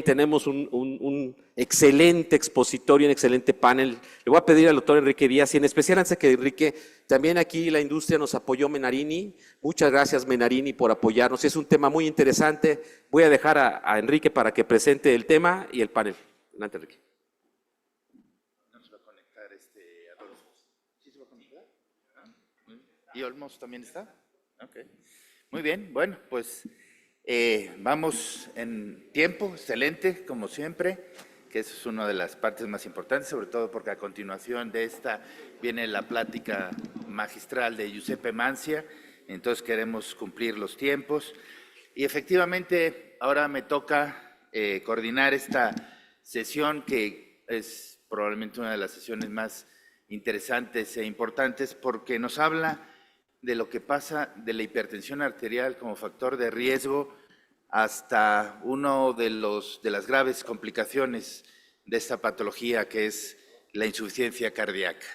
tenemos un excelente expositor y un excelente panel. Le voy a pedir al doctor Enrique Díaz, y en especial antes que Enrique, también aquí la industria nos apoyó Menarini. Muchas gracias, Menarini, por apoyarnos. Es un tema muy interesante. Voy a dejar a Enrique para que presente el tema y el panel. Adelante, Enrique. No se va a conectar Adolfo. ¿Sí se va a conectar? ¿Y Olmos también está? Ok. Muy bien, bueno, pues vamos en tiempo, excelente, como siempre, que esa es una de las partes más importantes, sobre todo porque a continuación de esta viene la plática magistral de Giuseppe Mancia, entonces queremos cumplir los tiempos. Y efectivamente, ahora me toca coordinar esta sesión, que es probablemente una de las sesiones más interesantes e importantes, porque nos habla de lo que pasa de la hipertensión arterial como factor de riesgo hasta uno de las graves complicaciones de esta patología, que es la insuficiencia cardíaca.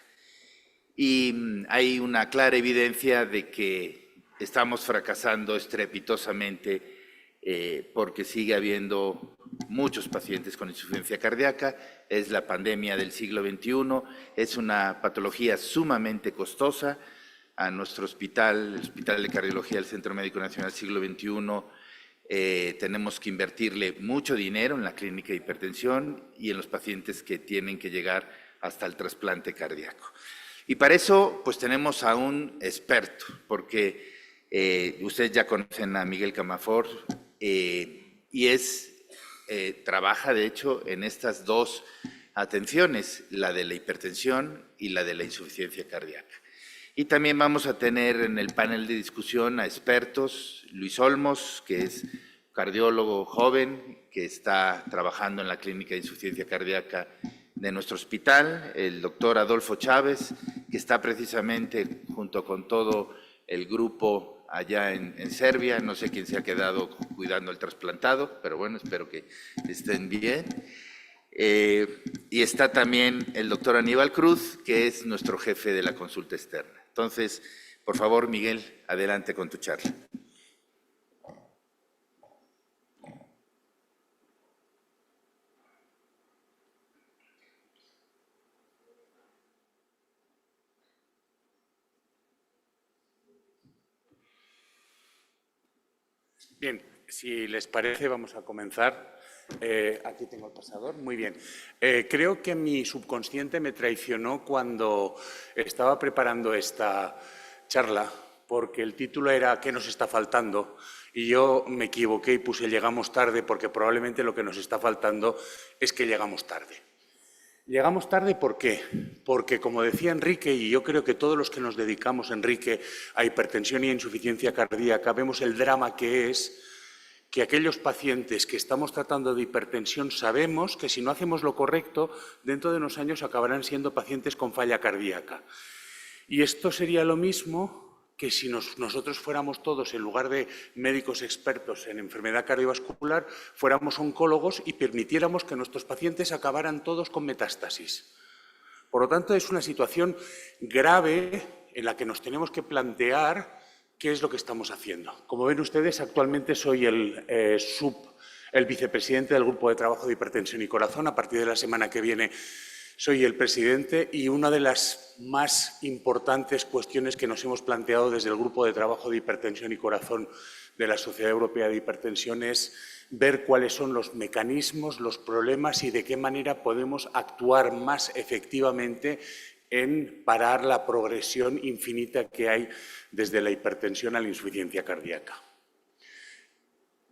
Y hay una clara evidencia de que estamos fracasando estrepitosamente porque sigue habiendo muchos pacientes con insuficiencia cardíaca. Es la pandemia del siglo XXI, es una patología sumamente costosa. A nuestro hospital, el Hospital de Cardiología del Centro Médico Nacional Siglo XXI, tenemos que invertirle mucho dinero en la clínica de hipertensión y en los pacientes que tienen que llegar hasta el trasplante cardíaco. Y para eso, pues tenemos a un experto, porque ustedes ya conocen a Miguel Camafort, y trabaja, de hecho, en estas dos atenciones, la de la hipertensión y la de la insuficiencia cardíaca. Y también vamos a tener en el panel de discusión a expertos: Luis Olmos, que es cardiólogo joven, que está trabajando en la clínica de insuficiencia cardíaca de nuestro hospital; el doctor Adolfo Chávez, que está precisamente junto con todo el grupo allá en Serbia, no sé quién se ha quedado cuidando el trasplantado, pero bueno, espero que estén bien. Y está también el doctor Aníbal Cruz, que es nuestro jefe de la consulta externa. Entonces, por favor, Miguel, adelante con tu charla. Bien, si les parece, vamos a comenzar. Aquí tengo el pasador. Muy bien. Creo que mi subconsciente me traicionó cuando estaba preparando esta charla, porque el título era ¿qué nos está faltando? Y yo me equivoqué y puse llegamos tarde, porque probablemente lo que nos está faltando es que llegamos tarde. Llegamos tarde, ¿por qué? Porque, como decía Enrique, y yo creo que todos los que nos dedicamos, Enrique, a hipertensión y a insuficiencia cardíaca, vemos el drama que es que aquellos pacientes que estamos tratando de hipertensión sabemos que si no hacemos lo correcto, dentro de unos años acabarán siendo pacientes con falla cardíaca. Y esto sería lo mismo que si nosotros fuéramos todos, en lugar de médicos expertos en enfermedad cardiovascular, fuéramos oncólogos y permitiéramos que nuestros pacientes acabaran todos con metástasis. Por lo tanto, es una situación grave en la que nos tenemos que plantear ¿qué es lo que estamos haciendo? Como ven ustedes, actualmente soy el vicepresidente del Grupo de Trabajo de Hipertensión y Corazón. A partir de la semana que viene soy el presidente, y una de las más importantes cuestiones que nos hemos planteado desde el Grupo de Trabajo de Hipertensión y Corazón de la Sociedad Europea de Hipertensión es ver cuáles son los mecanismos, los problemas y de qué manera podemos actuar más efectivamente en parar la progresión infinita que hay desde la hipertensión a la insuficiencia cardíaca.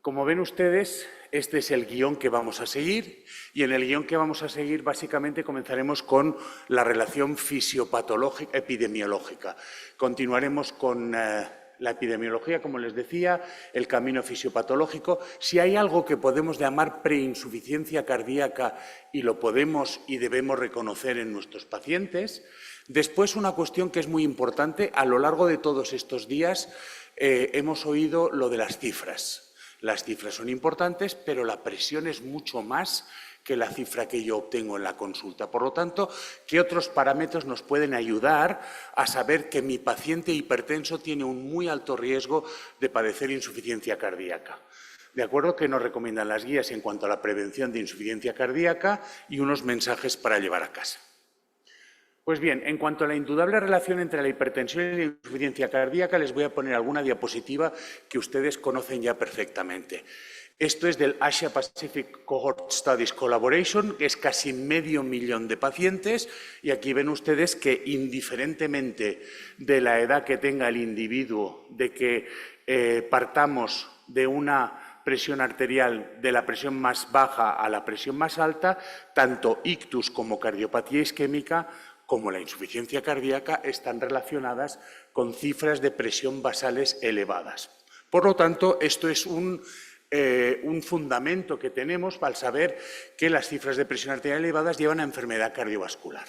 Como ven ustedes, este es el guión que vamos a seguir, y en el guión que vamos a seguir básicamente comenzaremos con la relación fisiopatológica epidemiológica. Continuaremos con la epidemiología, como les decía, el camino fisiopatológico. Si hay algo que podemos llamar preinsuficiencia cardíaca, y lo podemos y debemos reconocer en nuestros pacientes. Después, una cuestión que es muy importante: a lo largo de todos estos días hemos oído lo de las cifras. Las cifras son importantes, pero la presión es mucho más que la cifra que yo obtengo en la consulta. Por lo tanto, ¿qué otros parámetros nos pueden ayudar a saber que mi paciente hipertenso tiene un muy alto riesgo de padecer insuficiencia cardíaca? ¿de acuerdo?, que nos recomiendan las guías en cuanto a la prevención de insuficiencia cardíaca y unos mensajes para llevar a casa. Pues bien, en cuanto a la indudable relación entre la hipertensión y la insuficiencia cardíaca, les voy a poner alguna diapositiva que ustedes conocen ya perfectamente. Esto es del Asia Pacific Cohort Studies Collaboration, que es casi 500.000 de pacientes, y aquí ven ustedes que indiferentemente de la edad que tenga el individuo, de que partamos de una presión arterial de la presión más baja a la presión más alta, tanto ictus como cardiopatía isquémica como la insuficiencia cardíaca están relacionadas con cifras de presión basales elevadas. Por lo tanto, esto es un fundamento que tenemos para saber que las cifras de presión arterial elevadas llevan a enfermedad cardiovascular.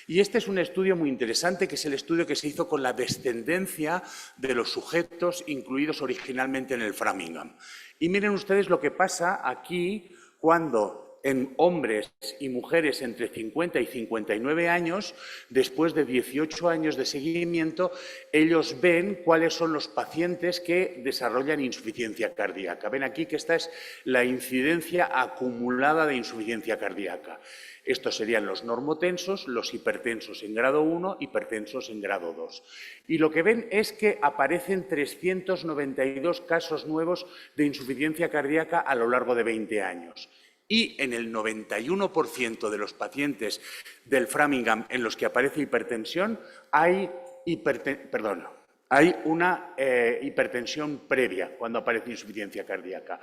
Y este es un estudio muy interesante, que es el estudio que se hizo con la descendencia de los sujetos incluidos originalmente en el Framingham. Y miren ustedes lo que pasa aquí cuando en hombres y mujeres entre 50 y 59 años, después de 18 años de seguimiento, ellos ven cuáles son los pacientes que desarrollan insuficiencia cardíaca. Ven aquí que esta es la incidencia acumulada de insuficiencia cardíaca. Estos serían los normotensos, los hipertensos en grado 1, hipertensos en grado 2. Y lo que ven es que aparecen 392 casos nuevos de insuficiencia cardíaca a lo largo de 20 años. Y en el 91% de los pacientes del Framingham en los que aparece hipertensión hay una hipertensión previa cuando aparece insuficiencia cardíaca.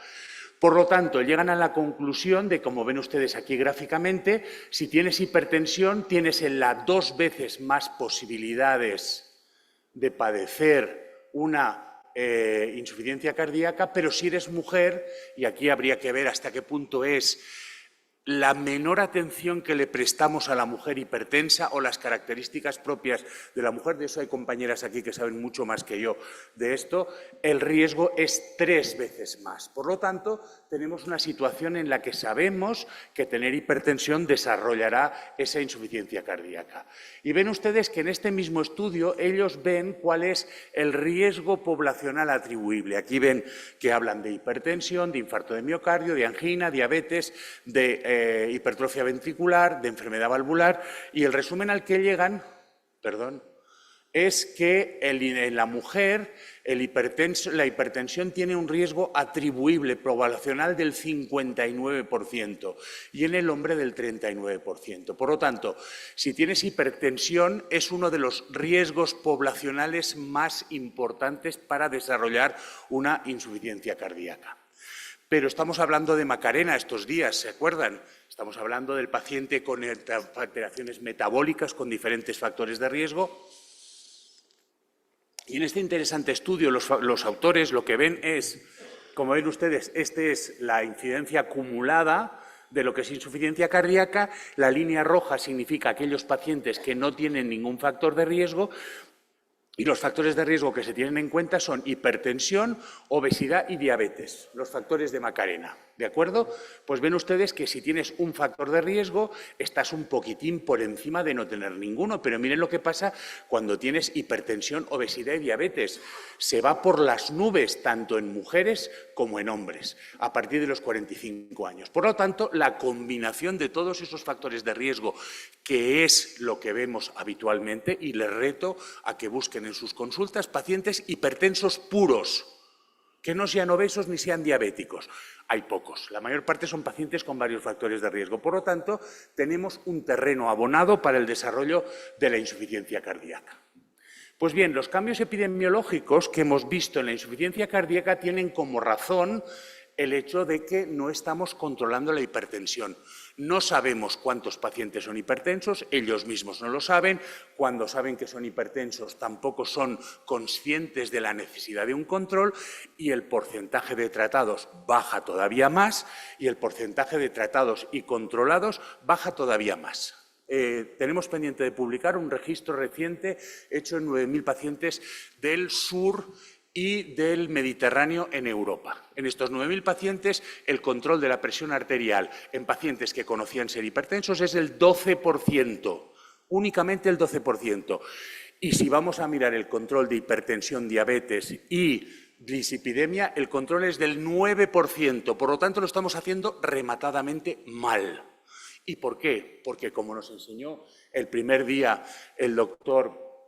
Por lo tanto, llegan a la conclusión de, como ven ustedes aquí gráficamente, si tienes hipertensión, tienes en las 2 veces más posibilidades de padecer una insuficiencia cardíaca, pero si eres mujer, y aquí habría que ver hasta qué punto es la menor atención que le prestamos a la mujer hipertensa o las características propias de la mujer, de eso hay compañeras aquí que saben mucho más que yo de esto, el riesgo es 3 veces más. Por lo tanto, tenemos una situación en la que sabemos que tener hipertensión desarrollará esa insuficiencia cardíaca. Y ven ustedes que en este mismo estudio ellos ven cuál es el riesgo poblacional atribuible. Aquí ven que hablan de hipertensión, de infarto de miocardio, de angina, diabetes, de hipertrofia ventricular, de enfermedad valvular, y el resumen al que llegan, es que en la mujer la hipertensión tiene un riesgo atribuible poblacional del 59% y en el hombre del 39%. Por lo tanto, si tienes hipertensión es uno de los riesgos poblacionales más importantes para desarrollar una insuficiencia cardíaca. Pero estamos hablando de Macarena estos días, ¿se acuerdan? Estamos hablando del paciente con alteraciones metabólicas con diferentes factores de riesgo. Y en este interesante estudio los autores lo que ven es, como ven ustedes, esta es la incidencia acumulada de lo que es insuficiencia cardíaca. La línea roja significa aquellos pacientes que no tienen ningún factor de riesgo. Y los factores de riesgo que se tienen en cuenta son hipertensión, obesidad y diabetes, los factores de Macarena, ¿de acuerdo? Pues ven ustedes que si tienes un factor de riesgo, estás un poquitín por encima de no tener ninguno, pero miren lo que pasa cuando tienes hipertensión, obesidad y diabetes. Se va por las nubes, tanto en mujeres como en hombres, a partir de los 45 años. Por lo tanto, la combinación de todos esos factores de riesgo, que es lo que vemos habitualmente, y les reto a que busquen en sus consultas pacientes hipertensos puros, que no sean obesos ni sean diabéticos. Hay pocos, la mayor parte son pacientes con varios factores de riesgo. Por lo tanto, tenemos un terreno abonado para el desarrollo de la insuficiencia cardíaca. Pues bien, los cambios epidemiológicos que hemos visto en la insuficiencia cardíaca tienen como razón el hecho de que no estamos controlando la hipertensión. No sabemos cuántos pacientes son hipertensos, ellos mismos no lo saben. Cuando saben que son hipertensos tampoco son conscientes de la necesidad de un control y el porcentaje de tratados baja todavía más y el porcentaje de tratados y controlados baja todavía más. Tenemos pendiente de publicar un registro reciente hecho en 9.000 pacientes del sur y del Mediterráneo en Europa. En estos 9.000 pacientes, el control de la presión arterial en pacientes que conocían ser hipertensos es el 12%, únicamente el 12%. Y si vamos a mirar el control de hipertensión, diabetes y dislipidemia, el control es del 9%, por lo tanto lo estamos haciendo rematadamente mal. ¿Y por qué? Porque como nos enseñó el primer día el doctor,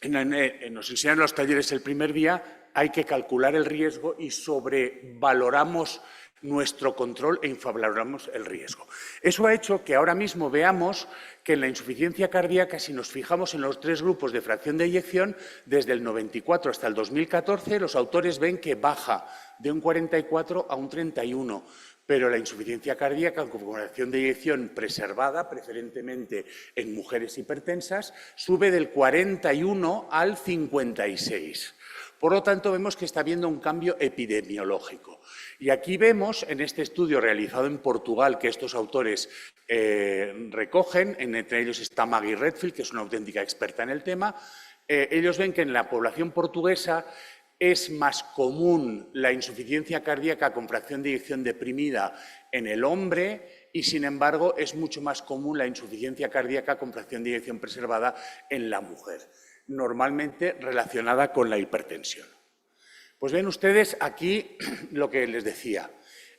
nos enseñaron los talleres el primer día, hay que calcular el riesgo y sobrevaloramos nuestro control e infravaloramos el riesgo. Eso ha hecho que ahora mismo veamos que en la insuficiencia cardíaca, si nos fijamos en los 3 grupos de fracción de eyección, desde el 94 hasta el 2014, los autores ven que baja de un 44 a un 31. Pero la insuficiencia cardíaca con fracción de eyección preservada, preferentemente en mujeres hipertensas, sube del 41 al 56. Por lo tanto, vemos que está habiendo un cambio epidemiológico. Y aquí vemos, en este estudio realizado en Portugal, que estos autores recogen, entre ellos está Maggie Redfield, que es una auténtica experta en el tema, ellos ven que en la población portuguesa es más común la insuficiencia cardíaca con fracción de eyección deprimida en el hombre y, sin embargo, es mucho más común la insuficiencia cardíaca con fracción de eyección preservada en la mujer, normalmente relacionada con la hipertensión. Pues ven ustedes aquí lo que les decía.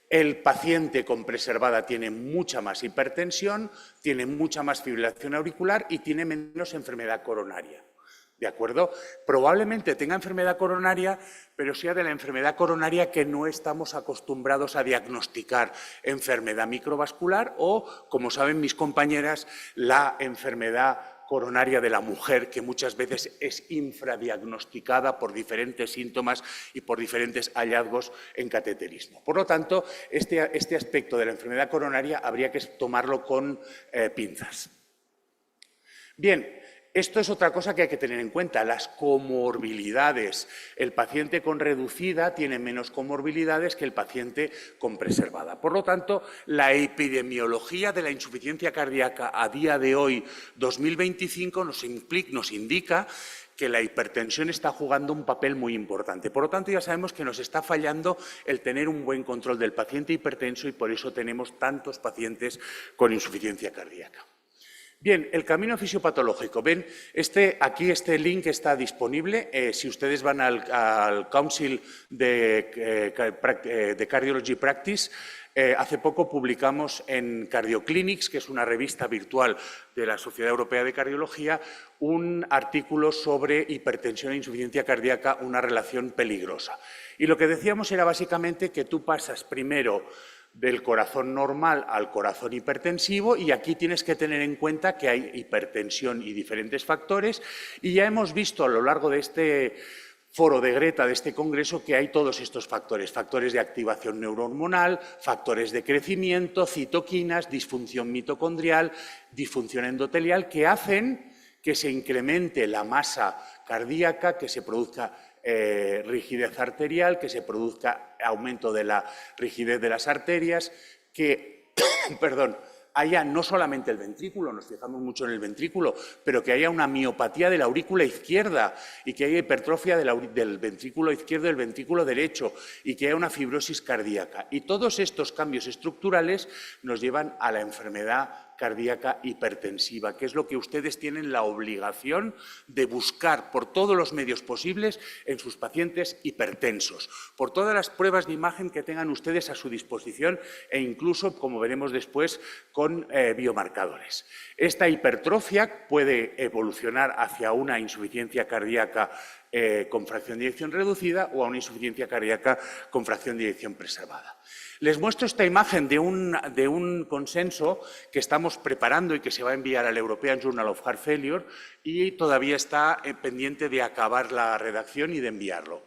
El paciente con preservada tiene mucha más hipertensión, tiene mucha más fibrilación auricular y tiene menos enfermedad coronaria. ¿De acuerdo? Probablemente tenga enfermedad coronaria, pero sea de la enfermedad coronaria que no estamos acostumbrados a diagnosticar, enfermedad microvascular o, como saben mis compañeras, la enfermedad coronaria de la mujer, que muchas veces es infradiagnosticada por diferentes síntomas y por diferentes hallazgos en cateterismo. Por lo tanto, este aspecto de la enfermedad coronaria habría que tomarlo con pinzas. Bien. Esto es otra cosa que hay que tener en cuenta, las comorbilidades. El paciente con reducida tiene menos comorbilidades que el paciente con preservada. Por lo tanto, la epidemiología de la insuficiencia cardíaca a día de hoy, 2025, nos indica que la hipertensión está jugando un papel muy importante. Por lo tanto, ya sabemos que nos está fallando el tener un buen control del paciente hipertenso y por eso tenemos tantos pacientes con insuficiencia cardíaca. Bien, el camino fisiopatológico. Ven, aquí este link está disponible. Si ustedes van al Council de Cardiology Practice, hace poco publicamos en Cardioclinics, que es una revista virtual de la Sociedad Europea de Cardiología, un artículo sobre hipertensión e insuficiencia cardíaca, una relación peligrosa. Y lo que decíamos era básicamente que tú pasas primero del corazón normal al corazón hipertensivo y aquí tienes que tener en cuenta que hay hipertensión y diferentes factores y ya hemos visto a lo largo de este foro de Greta, de este congreso, que hay todos estos factores, factores de activación neurohormonal, factores de crecimiento, citoquinas, disfunción mitocondrial, disfunción endotelial, que hacen que se incremente la masa cardíaca, que se produzca rigidez arterial, que se produzca aumento de la rigidez de las arterias, que haya no solamente el ventrículo, nos fijamos mucho en el ventrículo, pero que haya una miopatía de la aurícula izquierda y que haya hipertrofia del ventrículo izquierdo y del ventrículo derecho y que haya una fibrosis cardíaca. Y todos estos cambios estructurales nos llevan a la enfermedad cardíaca hipertensiva, que es lo que ustedes tienen la obligación de buscar por todos los medios posibles en sus pacientes hipertensos, por todas las pruebas de imagen que tengan ustedes a su disposición e incluso, como veremos después, con biomarcadores. Esta hipertrofia puede evolucionar hacia una insuficiencia cardíaca con fracción de eyección reducida o a una insuficiencia cardíaca con fracción de eyección preservada. Les muestro esta imagen de un consenso que estamos preparando y que se va a enviar al European Journal of Heart Failure y todavía está pendiente de acabar la redacción y de enviarlo.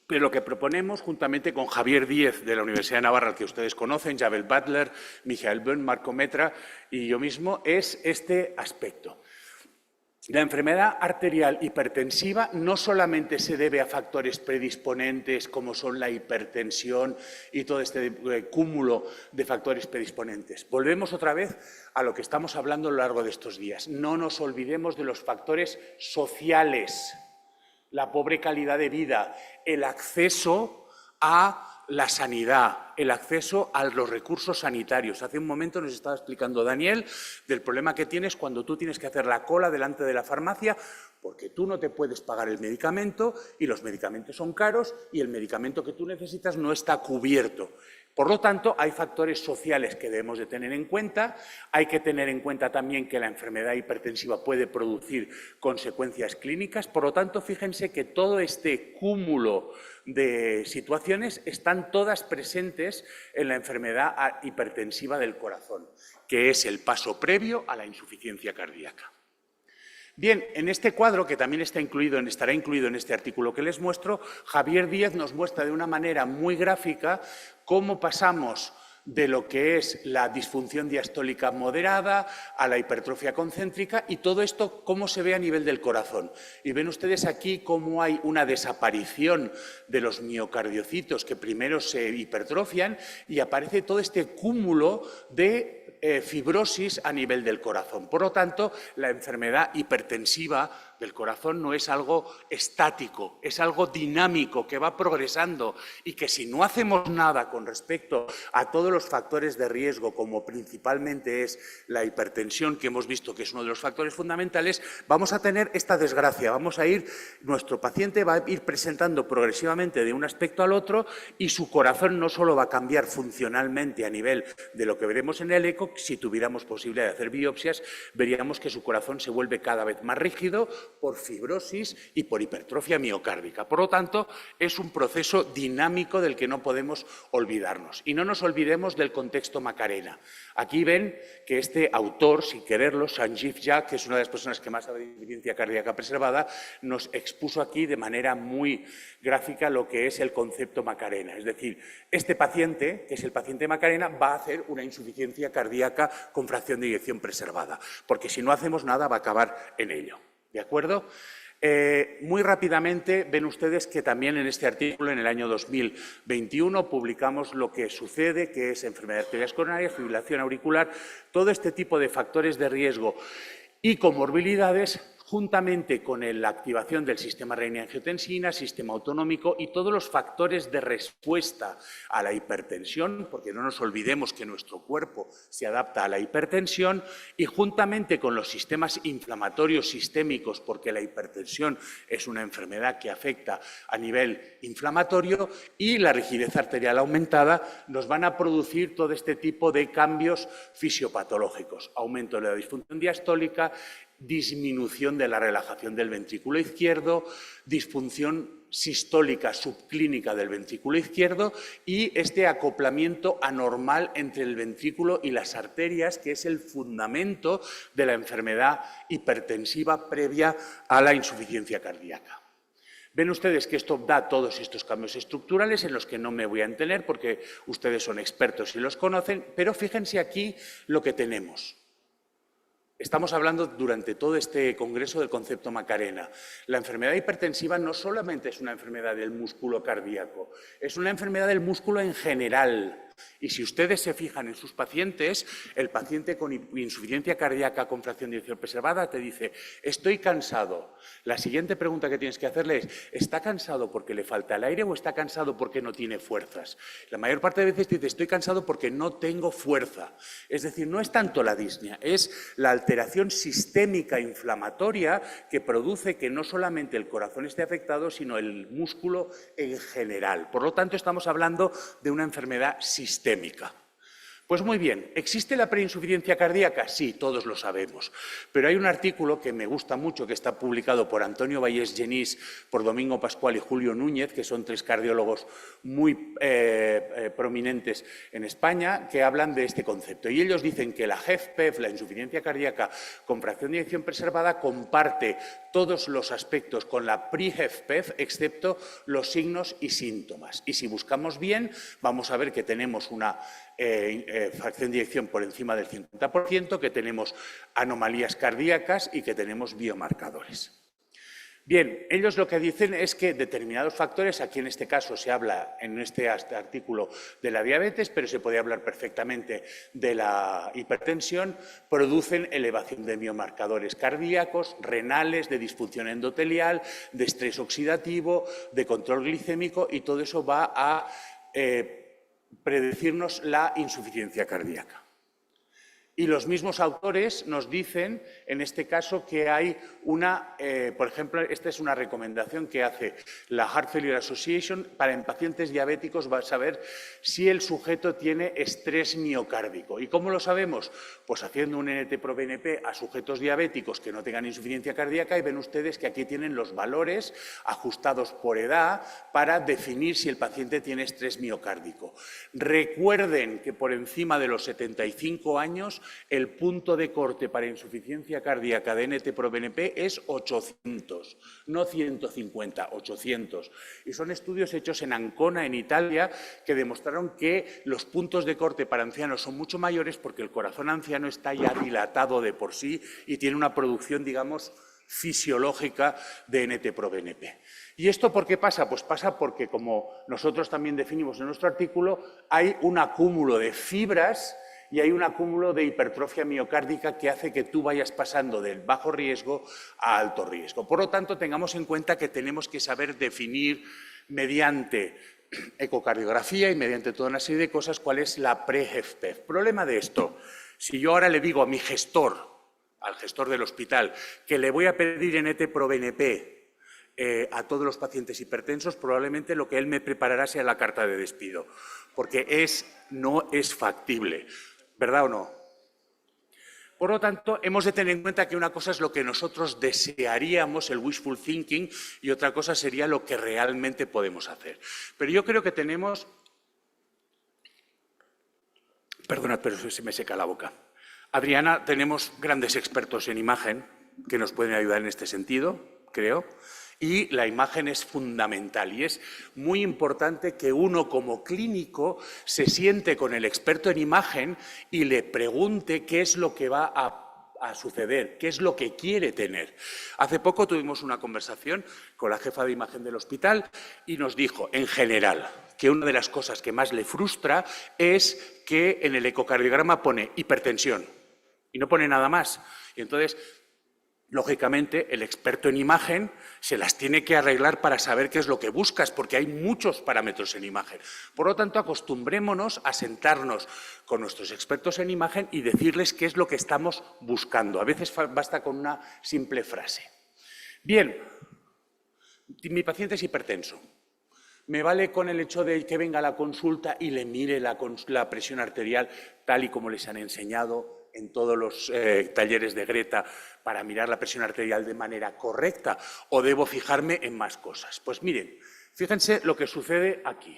Pero lo que proponemos, juntamente con Javier Díez de la Universidad de Navarra, al que ustedes conocen, Javel Butler, Michael Böhm, Marco Metra y yo mismo, es este aspecto. La enfermedad arterial hipertensiva no solamente se debe a factores predisponentes como son la hipertensión y todo este cúmulo de factores predisponentes. Volvemos otra vez a lo que estamos hablando a lo largo de estos días. No nos olvidemos de los factores sociales, la pobre calidad de vida, el acceso a la sanidad, el acceso a los recursos sanitarios. Hace un momento nos estaba explicando Daniel del problema que tienes cuando tú tienes que hacer la cola delante de la farmacia porque tú no te puedes pagar el medicamento y los medicamentos son caros y el medicamento que tú necesitas no está cubierto. Por lo tanto, hay factores sociales que debemos de tener en cuenta. Hay que tener en cuenta también que la enfermedad hipertensiva puede producir consecuencias clínicas. Por lo tanto, fíjense que todo este cúmulo de situaciones están todas presentes en la enfermedad hipertensiva del corazón, que es el paso previo a la insuficiencia cardíaca. Bien, en este cuadro, que también estará incluido en este artículo que les muestro, Javier Díez nos muestra de una manera muy gráfica cómo pasamos de lo que es la disfunción diastólica moderada a la hipertrofia concéntrica y todo esto cómo se ve a nivel del corazón. Y ven ustedes aquí cómo hay una desaparición de los miocardiocitos que primero se hipertrofian y aparece todo este cúmulo de fibrosis a nivel del corazón. Por lo tanto, la enfermedad hipertensiva del corazón no es algo estático, es algo dinámico que va progresando y que si no hacemos nada con respecto a todos los factores de riesgo, como principalmente es la hipertensión, que hemos visto que es uno de los factores fundamentales, vamos a tener esta desgracia. Nuestro paciente va a ir presentando progresivamente de un aspecto al otro y su corazón no solo va a cambiar funcionalmente a nivel de lo que veremos en el eco, si tuviéramos posibilidad de hacer biopsias, veríamos que su corazón se vuelve cada vez más rígido por fibrosis y por hipertrofia miocárdica. Por lo tanto, es un proceso dinámico del que no podemos olvidarnos. Y no nos olvidemos del contexto Macarena. Aquí ven que este autor, sin quererlo, Sanjeev Jha, que es una de las personas que más sabe de insuficiencia cardíaca preservada, nos expuso aquí de manera muy gráfica lo que es el concepto Macarena. Es decir, este paciente, que es el paciente Macarena, va a hacer una insuficiencia cardíaca con fracción de eyección preservada, porque si no hacemos nada va a acabar en ello. ¿De acuerdo? Muy rápidamente ven ustedes que también en este artículo, en el año 2021, publicamos lo que sucede, que es enfermedad de arterias coronarias, fibrilación auricular, todo este tipo de factores de riesgo y comorbilidades, juntamente con la activación del sistema renina-angiotensina, sistema autonómico y todos los factores de respuesta a la hipertensión, porque no nos olvidemos que nuestro cuerpo se adapta a la hipertensión, y juntamente con los sistemas inflamatorios sistémicos, porque la hipertensión es una enfermedad que afecta a nivel inflamatorio, y la rigidez arterial aumentada, nos van a producir todo este tipo de cambios fisiopatológicos, aumento de la disfunción diastólica, disminución de la relajación del ventrículo izquierdo, disfunción sistólica subclínica del ventrículo izquierdo y este acoplamiento anormal entre el ventrículo y las arterias, que es el fundamento de la enfermedad hipertensiva previa a la insuficiencia cardíaca. Ven ustedes que esto da todos estos cambios estructurales en los que no me voy a entender porque ustedes son expertos y los conocen, pero fíjense aquí lo que tenemos. Estamos hablando durante todo este congreso del concepto Macarena. La enfermedad hipertensiva no solamente es una enfermedad del músculo cardíaco, es una enfermedad del músculo en general. Y si ustedes se fijan en sus pacientes, el paciente con insuficiencia cardíaca con fracción de eyección preservada te dice, estoy cansado. La siguiente pregunta que tienes que hacerle es, ¿está cansado porque le falta el aire o está cansado porque no tiene fuerzas? La mayor parte de veces te dice, estoy cansado porque no tengo fuerza. Es decir, no es tanto la disnea, es la alteración sistémica inflamatoria que produce que no solamente el corazón esté afectado, sino el músculo en general. Por lo tanto, estamos hablando de una enfermedad sistémica. Pues muy bien, ¿existe la preinsuficiencia cardíaca? Sí, todos lo sabemos. Pero hay un artículo que me gusta mucho, que está publicado por Antonio Vallés Genís, por Domingo Pascual y Julio Núñez, que son tres cardiólogos muy prominentes en España, que hablan de este concepto. Y ellos dicen que la HFpEF, la insuficiencia cardíaca con fracción de eyección preservada, comparte todos los aspectos con la pre-HFpEF, excepto los signos y síntomas. Y si buscamos bien, vamos a ver que tenemos una fracción de eyección por encima del 50%, que tenemos anomalías cardíacas y que tenemos biomarcadores. Bien, ellos lo que dicen es que determinados factores, aquí en este caso se habla en este artículo de la diabetes, pero se puede hablar perfectamente de la hipertensión, producen elevación de biomarcadores cardíacos, renales, de disfunción endotelial, de estrés oxidativo, de control glicémico y todo eso va a predecirnos la insuficiencia cardíaca. Y los mismos autores nos dicen, en este caso, que hay una, por ejemplo, esta es una recomendación que hace la Heart Failure Association para en pacientes diabéticos, va a saber si el sujeto tiene estrés miocárdico. ¿Y cómo lo sabemos? Pues haciendo un NT-proBNP a sujetos diabéticos que no tengan insuficiencia cardíaca y ven ustedes que aquí tienen los valores ajustados por edad para definir si el paciente tiene estrés miocárdico. Recuerden que por encima de los 75 años el punto de corte para insuficiencia cardíaca de NT-proBNP es 800, no 150, 800. Y son estudios hechos en Ancona, en Italia, que demostraron que los puntos de corte para ancianos son mucho mayores porque el corazón anciano está ya dilatado de por sí y tiene una producción, digamos, fisiológica de NT-proBNP. ¿Y esto por qué pasa? Pues pasa porque, como nosotros también definimos en nuestro artículo, hay un acúmulo de fibras y hay un acúmulo de hipertrofia miocárdica que hace que tú vayas pasando del bajo riesgo a alto riesgo. Por lo tanto, tengamos en cuenta que tenemos que saber definir mediante ecocardiografía y mediante toda una serie de cosas cuál es la pre-HFpEF. Problema de esto, si yo ahora le digo a mi gestor, al gestor del hospital, que le voy a pedir NT-proBNP a todos los pacientes hipertensos, probablemente lo que él me preparará sea la carta de despido, porque no es factible. ¿Verdad o no? Por lo tanto, hemos de tener en cuenta que una cosa es lo que nosotros desearíamos, el wishful thinking, y otra cosa sería lo que realmente podemos hacer. Pero yo creo que tenemos... Perdonad, pero se me seca la boca. Adriana, tenemos grandes expertos en imagen que nos pueden ayudar en este sentido, creo. Y la imagen es fundamental y es muy importante que uno como clínico se siente con el experto en imagen y le pregunte qué es lo que va a suceder, qué es lo que quiere tener. Hace poco tuvimos una conversación con la jefa de imagen del hospital y nos dijo, en general, que una de las cosas que más le frustra es que en el ecocardiograma pone hipertensión y no pone nada más. Y entonces, lógicamente, el experto en imagen se las tiene que arreglar para saber qué es lo que buscas, porque hay muchos parámetros en imagen. Por lo tanto, acostumbrémonos a sentarnos con nuestros expertos en imagen y decirles qué es lo que estamos buscando. A veces basta con una simple frase. Bien, mi paciente es hipertenso. ¿Me vale con el hecho de que venga a la consulta y le mire la presión arterial tal y como les han enseñado en todos los talleres de Greta para mirar la presión arterial de manera correcta o debo fijarme en más cosas? Pues miren, fíjense lo que sucede aquí.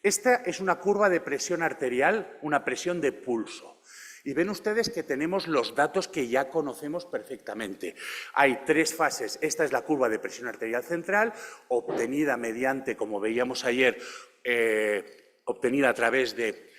Esta es una curva de presión arterial, una presión de pulso. Y ven ustedes que tenemos los datos que ya conocemos perfectamente. Hay tres fases. Esta es la curva de presión arterial central, obtenida mediante, como veíamos ayer, obtenida a través de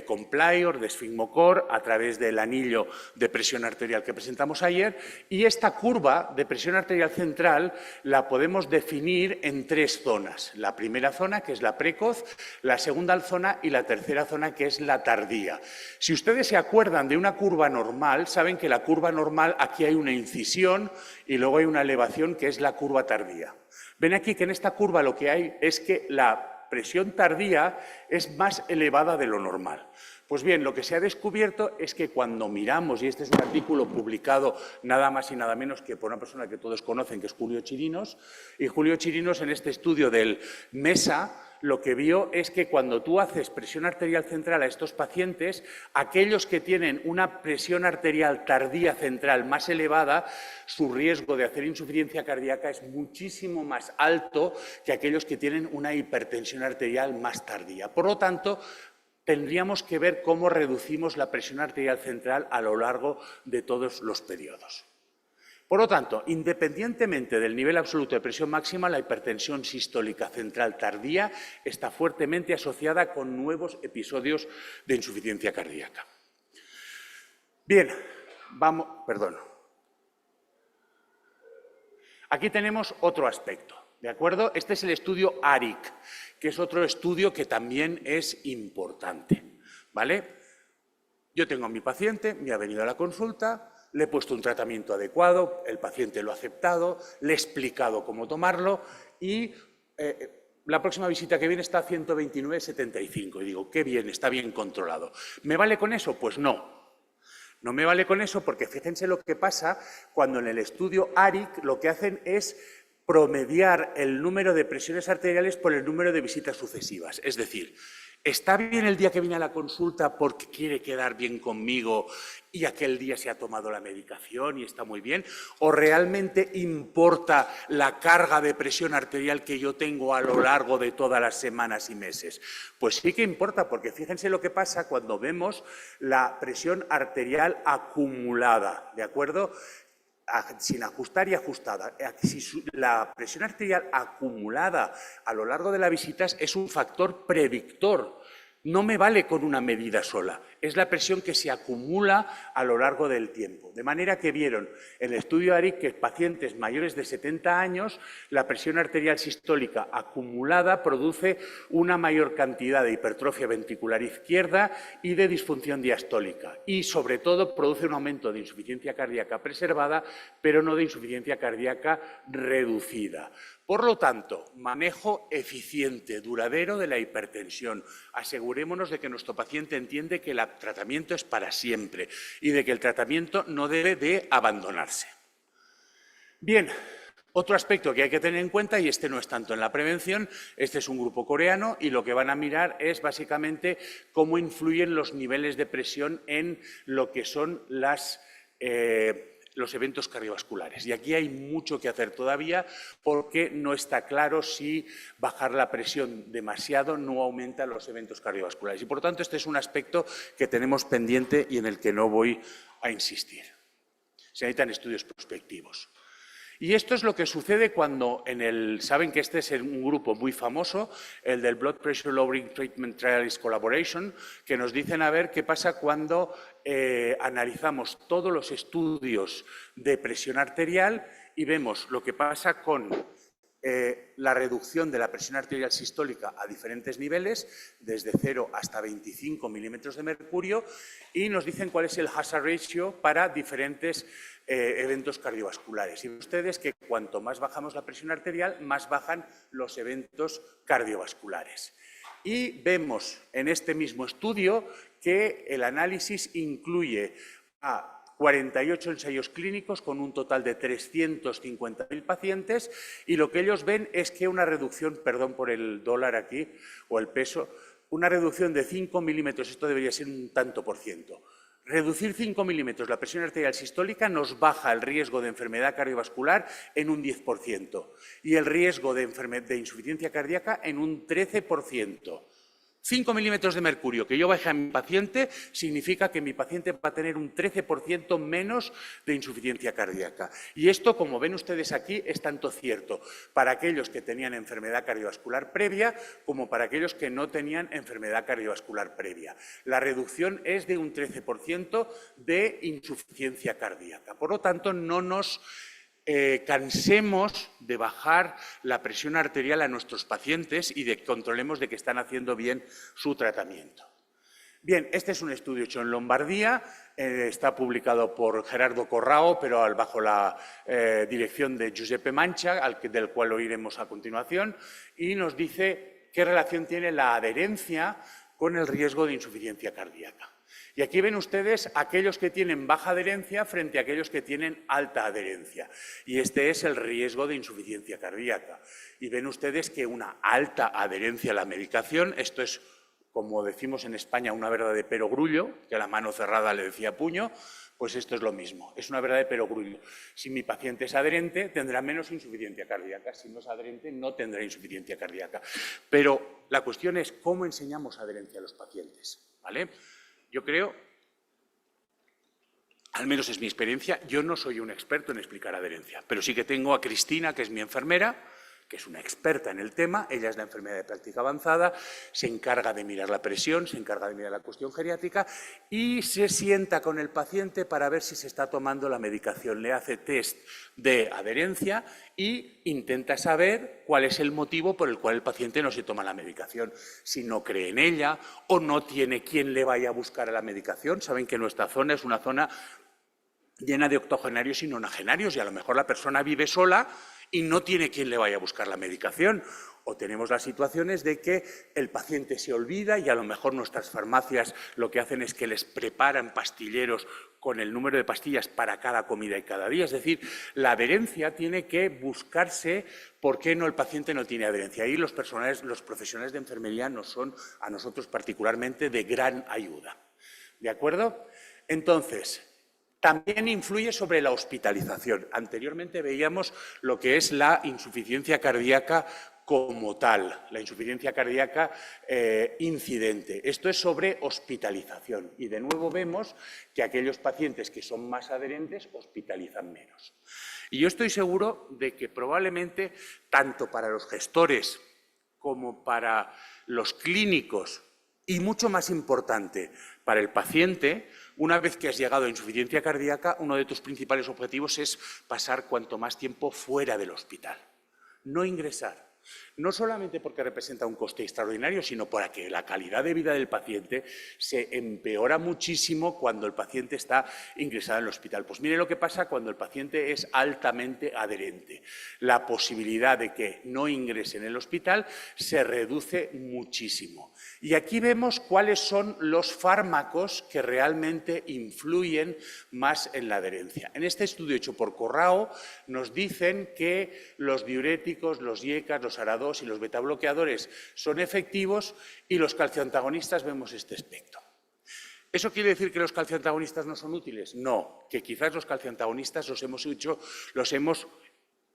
Complior, de Sfigmocor, a través del anillo de presión arterial que presentamos ayer, y esta curva de presión arterial central la podemos definir en tres zonas. La primera zona, que es la precoz, la segunda zona y la tercera zona, que es la tardía. Si ustedes se acuerdan de una curva normal, saben que la curva normal, aquí hay una incisión y luego hay una elevación que es la curva tardía. Ven aquí que en esta curva lo que hay es que la presión tardía es más elevada de lo normal. Pues bien, lo que se ha descubierto es que cuando miramos, y este es un artículo publicado nada más y nada menos que por una persona que todos conocen, que es Julio Chirinos, y Julio Chirinos en este estudio del MESA lo que vio es que cuando tú haces presión arterial central a estos pacientes, aquellos que tienen una presión arterial tardía central más elevada, su riesgo de hacer insuficiencia cardíaca es muchísimo más alto que aquellos que tienen una hipertensión arterial más tardía. Por lo tanto, tendríamos que ver cómo reducimos la presión arterial central a lo largo de todos los periodos. Por lo tanto, independientemente del nivel absoluto de presión máxima, la hipertensión sistólica central tardía está fuertemente asociada con nuevos episodios de insuficiencia cardíaca. Bien, perdón. Aquí tenemos otro aspecto, ¿de acuerdo? Este es el estudio ARIC, que es otro estudio que también es importante, ¿vale? Yo tengo a mi paciente, me ha venido a la consulta, le he puesto un tratamiento adecuado, el paciente lo ha aceptado, le he explicado cómo tomarlo y la próxima visita que viene está a 129,75 y digo, qué bien, está bien controlado. ¿Me vale con eso? Pues no. No me vale con eso porque fíjense lo que pasa cuando en el estudio ARIC lo que hacen es promediar el número de presiones arteriales por el número de visitas sucesivas. Es decir, ¿está bien el día que viene a la consulta porque quiere quedar bien conmigo y aquel día se ha tomado la medicación y está muy bien? ¿O realmente importa la carga de presión arterial que yo tengo a lo largo de todas las semanas y meses? Pues sí que importa, porque fíjense lo que pasa cuando vemos la presión arterial acumulada, ¿de acuerdo? Sin ajustar y ajustada. Si la presión arterial acumulada a lo largo de las visitas es un factor predictor. No me vale con una medida sola, es la presión que se acumula a lo largo del tiempo. De manera que vieron en el estudio ARIC que pacientes mayores de 70 años, la presión arterial sistólica acumulada produce una mayor cantidad de hipertrofia ventricular izquierda y de disfunción diastólica. Y, sobre todo, produce un aumento de insuficiencia cardíaca preservada, pero no de insuficiencia cardíaca reducida. Por lo tanto, manejo eficiente, duradero de la hipertensión. Asegurémonos de que nuestro paciente entiende que el tratamiento es para siempre y de que el tratamiento no debe de abandonarse. Bien, otro aspecto que hay que tener en cuenta, y este no es tanto en la prevención, este es un grupo coreano y lo que van a mirar es básicamente cómo influyen los niveles de presión en lo que son los eventos cardiovasculares. Y aquí hay mucho que hacer todavía porque no está claro si bajar la presión demasiado no aumenta los eventos cardiovasculares. Y por tanto, este es un aspecto que tenemos pendiente y en el que no voy a insistir. Se necesitan estudios prospectivos. Y esto es lo que sucede cuando saben que este es un grupo muy famoso, el del Blood Pressure Lowering Treatment Trials Collaboration, que nos dicen a ver qué pasa cuando analizamos todos los estudios de presión arterial y vemos lo que pasa con la reducción de la presión arterial sistólica a diferentes niveles, desde 0 hasta 25 milímetros de mercurio, y nos dicen cuál es el hazard ratio para diferentes eventos cardiovasculares. Y ustedes que cuanto más bajamos la presión arterial, más bajan los eventos cardiovasculares. Y vemos en este mismo estudio que el análisis incluye a 48 ensayos clínicos con un total de 350.000 pacientes y lo que ellos ven es que una reducción, perdón por el dólar aquí o el peso, una reducción de 5 milímetros, esto debería ser un tanto por ciento. Reducir 5 milímetros la presión arterial sistólica nos baja el riesgo de enfermedad cardiovascular en un 10% y el riesgo de insuficiencia cardíaca en un 13%. 5 milímetros de mercurio que yo baje a mi paciente significa que mi paciente va a tener un 13% menos de insuficiencia cardíaca. Y esto, como ven ustedes aquí, es tanto cierto para aquellos que tenían enfermedad cardiovascular previa como para aquellos que no tenían enfermedad cardiovascular previa. La reducción es de un 13% de insuficiencia cardíaca. Por lo tanto, no nos cansemos de bajar la presión arterial a nuestros pacientes y controlemos de que están haciendo bien su tratamiento. Bien, este es un estudio hecho en Lombardía, está publicado por Gerardo Corrao, pero bajo la dirección de Giuseppe Mancia, del cual oiremos a continuación, y nos dice qué relación tiene la adherencia con el riesgo de insuficiencia cardíaca. Y aquí ven ustedes aquellos que tienen baja adherencia frente a aquellos que tienen alta adherencia. Y este es el riesgo de insuficiencia cardíaca. Y ven ustedes que una alta adherencia a la medicación, esto es, como decimos en España, una verdad de perogrullo, que a la mano cerrada le decía puño, pues esto es lo mismo, es una verdad de perogrullo. Si mi paciente es adherente, tendrá menos insuficiencia cardíaca. Si no es adherente, no tendrá insuficiencia cardíaca. Pero la cuestión es cómo enseñamos adherencia a los pacientes, ¿vale? Yo creo, al menos es mi experiencia, yo no soy un experto en explicar adherencia, pero sí que tengo a Cristina, que es mi enfermera, que es una experta en el tema, ella es la enfermera de práctica avanzada, se encarga de mirar la presión, se encarga de mirar la cuestión geriátrica y se sienta con el paciente para ver si se está tomando la medicación. Le hace test de adherencia e intenta saber cuál es el motivo por el cual el paciente no se toma la medicación. Si no cree en ella o no tiene quien le vaya a buscar a la medicación. Saben que nuestra zona es una zona llena de octogenarios y nonagenarios y a lo mejor la persona vive sola y no tiene quien le vaya a buscar la medicación. O tenemos las situaciones de que el paciente se olvida y a lo mejor nuestras farmacias lo que hacen es que les preparan pastilleros con el número de pastillas para cada comida y cada día. Es decir, la adherencia tiene que buscarse por qué no el paciente no tiene adherencia. Ahí los profesionales de enfermería nos son a nosotros particularmente de gran ayuda. ¿De acuerdo? Entonces, también influye sobre la hospitalización. Anteriormente veíamos lo que es la insuficiencia cardíaca como tal, la insuficiencia cardíaca incidente. Esto es sobre hospitalización y de nuevo vemos que aquellos pacientes que son más adherentes hospitalizan menos. Y yo estoy seguro de que probablemente tanto para los gestores como para los clínicos y mucho más importante para el paciente, una vez que has llegado a insuficiencia cardíaca, uno de tus principales objetivos es pasar cuanto más tiempo fuera del hospital, no ingresar. No solamente porque representa un coste extraordinario, sino porque la calidad de vida del paciente se empeora muchísimo cuando el paciente está ingresado en el hospital. Pues mire lo que pasa cuando el paciente es altamente adherente. La posibilidad de que no ingrese en el hospital se reduce muchísimo. Y aquí vemos cuáles son los fármacos que realmente influyen más en la adherencia. En este estudio hecho por Corrao nos dicen que los diuréticos, los IECAs, los ARA2 y los betabloqueadores son efectivos y los calcioantagonistas vemos este aspecto. ¿Eso quiere decir que los calcioantagonistas no son útiles? No, que quizás los calcioantagonistas los hemos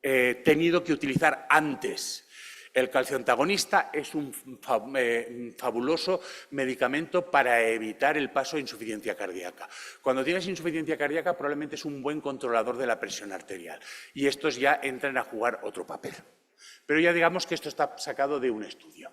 tenido que utilizar antes. El calcioantagonista es un fabuloso medicamento para evitar el paso a insuficiencia cardíaca. Cuando tienes insuficiencia cardíaca probablemente es un buen controlador de la presión arterial y estos ya entran a jugar otro papel. Pero ya digamos que esto está sacado de un estudio.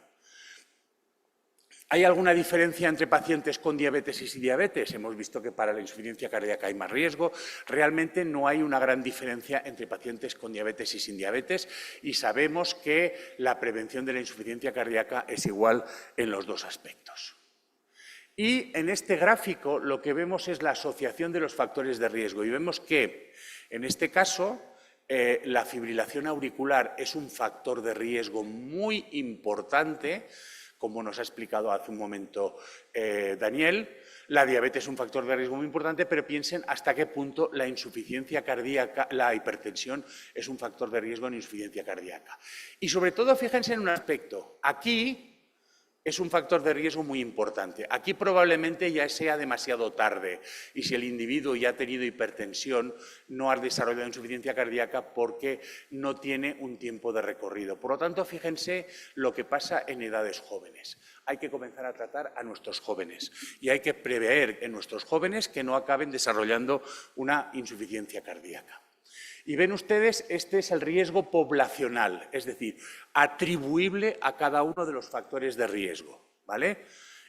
¿Hay alguna diferencia entre pacientes con diabetes y sin diabetes? Hemos visto que para la insuficiencia cardíaca hay más riesgo. Realmente no hay una gran diferencia entre pacientes con diabetes y sin diabetes y sabemos que la prevención de la insuficiencia cardíaca es igual en los dos aspectos. Y en este gráfico lo que vemos es la asociación de los factores de riesgo y vemos que en este caso la fibrilación auricular es un factor de riesgo muy importante, como nos ha explicado hace un momento Daniel. La diabetes es un factor de riesgo muy importante, pero piensen hasta qué punto la insuficiencia cardíaca, la hipertensión es un factor de riesgo en insuficiencia cardíaca. Y sobre todo, fíjense en un aspecto. Aquí es un factor de riesgo muy importante. Aquí probablemente ya sea demasiado tarde y si el individuo ya ha tenido hipertensión, no ha desarrollado insuficiencia cardíaca porque no tiene un tiempo de recorrido. Por lo tanto, fíjense lo que pasa en edades jóvenes. Hay que comenzar a tratar a nuestros jóvenes y hay que prever en nuestros jóvenes que no acaben desarrollando una insuficiencia cardíaca. Y ven ustedes, este es el riesgo poblacional, es decir, atribuible a cada uno de los factores de riesgo, ¿vale?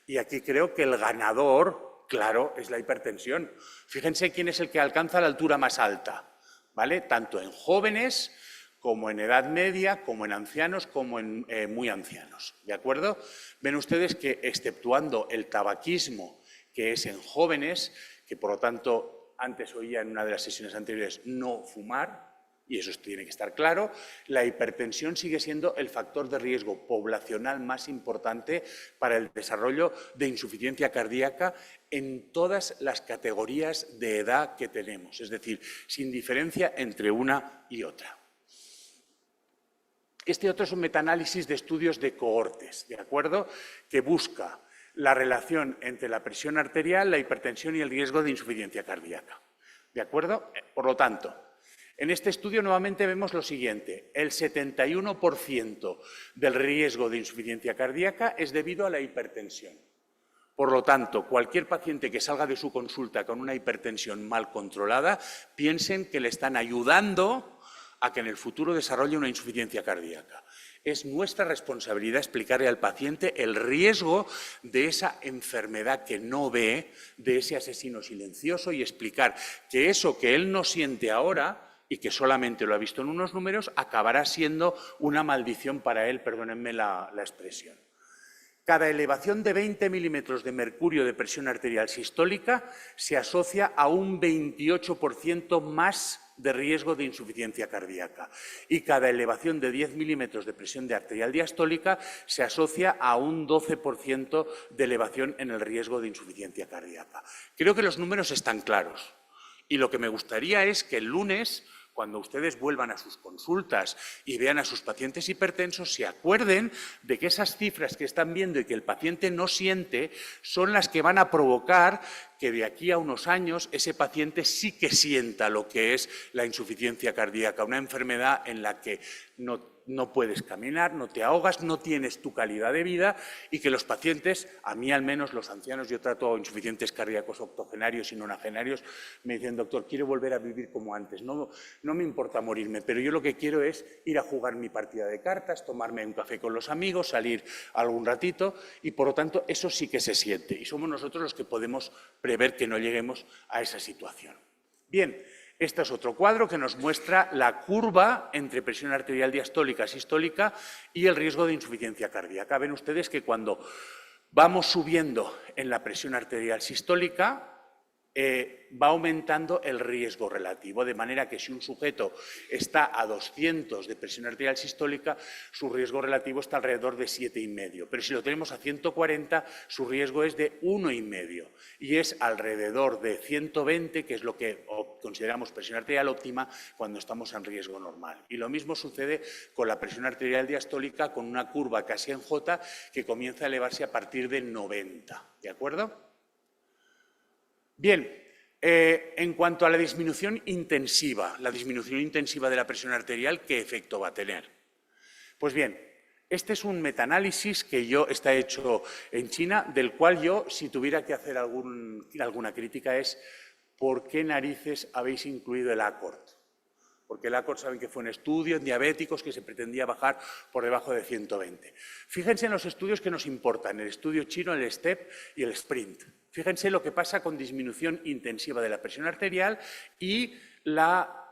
Y aquí creo que el ganador, claro, es la hipertensión. Fíjense quién es el que alcanza la altura más alta, ¿vale? Tanto en jóvenes como en edad media, como en ancianos, como en muy ancianos, ¿de acuerdo? Ven ustedes que, exceptuando el tabaquismo, que es en jóvenes, que por lo tanto antes oía en una de las sesiones anteriores no fumar, y eso tiene que estar claro, la hipertensión sigue siendo el factor de riesgo poblacional más importante para el desarrollo de insuficiencia cardíaca en todas las categorías de edad que tenemos, es decir, sin diferencia entre una y otra. Este otro es un metaanálisis de estudios de cohortes, ¿de acuerdo?, que busca la relación entre la presión arterial, la hipertensión y el riesgo de insuficiencia cardíaca. ¿De acuerdo? Por lo tanto, en este estudio nuevamente vemos lo siguiente. El 71% del riesgo de insuficiencia cardíaca es debido a la hipertensión. Por lo tanto, cualquier paciente que salga de su consulta con una hipertensión mal controlada, piensen que le están ayudando a que en el futuro desarrolle una insuficiencia cardíaca. Es nuestra responsabilidad explicarle al paciente el riesgo de esa enfermedad que no ve, de ese asesino silencioso y explicar que eso que él no siente ahora y que solamente lo ha visto en unos números, acabará siendo una maldición para él, perdónenme la expresión. Cada elevación de 20 milímetros de mercurio de presión arterial sistólica se asocia a un 28% más de riesgo de insuficiencia cardíaca. Y cada elevación de 10 milímetros de presión de arterial diastólica se asocia a un 12% de elevación en el riesgo de insuficiencia cardíaca. Creo que los números están claros. Y lo que me gustaría es que el lunes, cuando ustedes vuelvan a sus consultas y vean a sus pacientes hipertensos, se acuerden de que esas cifras que están viendo y que el paciente no siente son las que van a provocar que de aquí a unos años ese paciente sí que sienta lo que es la insuficiencia cardíaca, una enfermedad en la que no puedes caminar, no te ahogas, no tienes tu calidad de vida y que los pacientes, a mí al menos los ancianos, yo trato insuficientes cardíacos octogenarios y nonagenarios, me dicen, doctor, quiero volver a vivir como antes, no me importa morirme, pero yo lo que quiero es ir a jugar mi partida de cartas, tomarme un café con los amigos, salir algún ratito y por lo tanto eso sí que se siente y somos nosotros los que podemos prever que no lleguemos a esa situación. Bien. Este es otro cuadro que nos muestra la curva entre presión arterial diastólica, sistólica y el riesgo de insuficiencia cardíaca. Ven ustedes que cuando vamos subiendo en la presión arterial sistólica, va aumentando el riesgo relativo, de manera que si un sujeto está a 200 de presión arterial sistólica, su riesgo relativo está alrededor de 7,5. Pero si lo tenemos a 140, su riesgo es de 1,5 y es alrededor de 120, que es lo que consideramos presión arterial óptima cuando estamos en riesgo normal. Y lo mismo sucede con la presión arterial diastólica con una curva casi en J que comienza a elevarse a partir de 90. ¿De acuerdo? Bien, en cuanto a la disminución intensiva de la presión arterial, ¿qué efecto va a tener? Pues bien, este es un metaanálisis que está hecho en China, del cual yo, si tuviera que hacer alguna crítica, es ¿por qué narices habéis incluido el ACORD? Porque el ACORD saben que fue un estudio en diabéticos que se pretendía bajar por debajo de 120. Fíjense en los estudios que nos importan, el estudio chino, el STEP y el SPRINT. Fíjense lo que pasa con disminución intensiva de la presión arterial y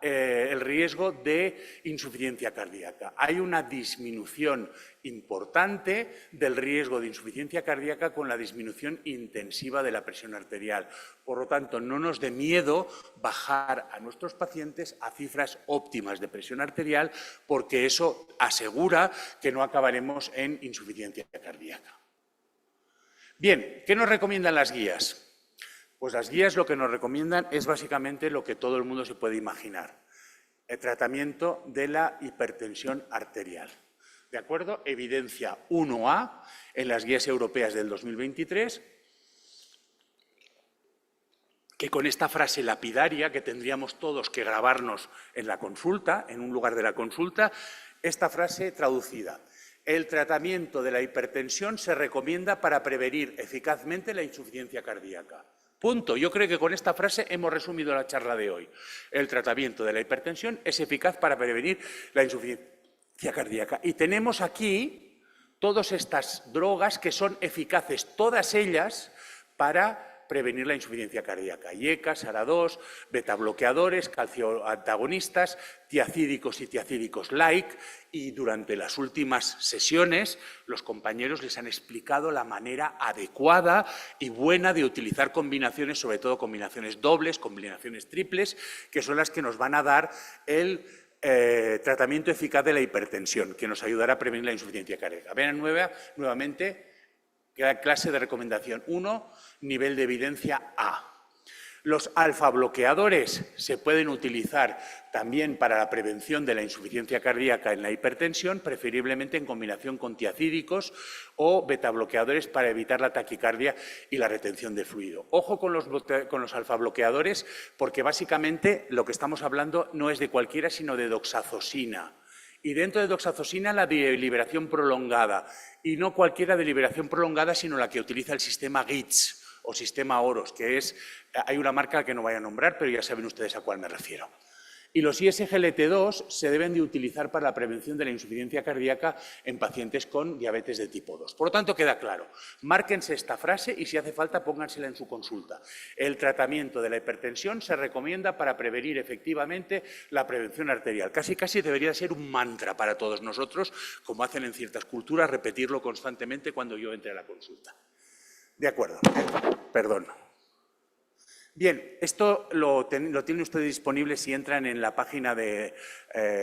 el riesgo de insuficiencia cardíaca. Hay una disminución importante del riesgo de insuficiencia cardíaca con la disminución intensiva de la presión arterial. Por lo tanto, no nos dé miedo bajar a nuestros pacientes a cifras óptimas de presión arterial porque eso asegura que no acabaremos en insuficiencia cardíaca. Bien, ¿qué nos recomiendan las guías? Pues las guías lo que nos recomiendan es básicamente lo que todo el mundo se puede imaginar. El tratamiento de la hipertensión arterial. ¿De acuerdo? Evidencia 1A en las guías europeas del 2023, que con esta frase lapidaria que tendríamos todos que grabarnos en la consulta, en un lugar de la consulta, esta frase traducida. El tratamiento de la hipertensión se recomienda para prevenir eficazmente la insuficiencia cardíaca. Punto. Yo creo que con esta frase hemos resumido la charla de hoy. El tratamiento de la hipertensión es eficaz para prevenir la insuficiencia cardíaca. Y tenemos aquí todas estas drogas que son eficaces, todas ellas, para prevenir la insuficiencia cardíaca. IECA, SARA-2, betabloqueadores, calcioantagonistas, tiacídicos y tiacídicos like, y durante las últimas sesiones los compañeros les han explicado la manera adecuada y buena de utilizar combinaciones, sobre todo combinaciones dobles, combinaciones triples, que son las que nos van a dar el tratamiento eficaz de la hipertensión, que nos ayudará a prevenir la insuficiencia cardíaca. Vean nuevamente clase de recomendación 1, nivel de evidencia A. Los alfa-bloqueadores se pueden utilizar también para la prevención de la insuficiencia cardíaca en la hipertensión, preferiblemente en combinación con tiacídicos o betabloqueadores para evitar la taquicardia y la retención de fluido. Ojo con los alfa-bloqueadores porque básicamente lo que estamos hablando no es de cualquiera, sino de doxazosina. Y dentro de doxazosina la de liberación prolongada, y no cualquiera de liberación prolongada, sino la que utiliza el sistema GITS o sistema OROS, que hay una marca que no voy a nombrar, pero ya saben ustedes a cuál me refiero. Y los ISGLT2 se deben de utilizar para la prevención de la insuficiencia cardíaca en pacientes con diabetes de tipo 2. Por lo tanto, queda claro. Márquense esta frase y si hace falta póngansela en su consulta. El tratamiento de la hipertensión se recomienda para prevenir efectivamente la prevención arterial. Casi debería ser un mantra para todos nosotros, como hacen en ciertas culturas, repetirlo constantemente cuando yo entre a la consulta. De acuerdo. Perdón. Bien, esto lo tienen ustedes disponible si entran en la página de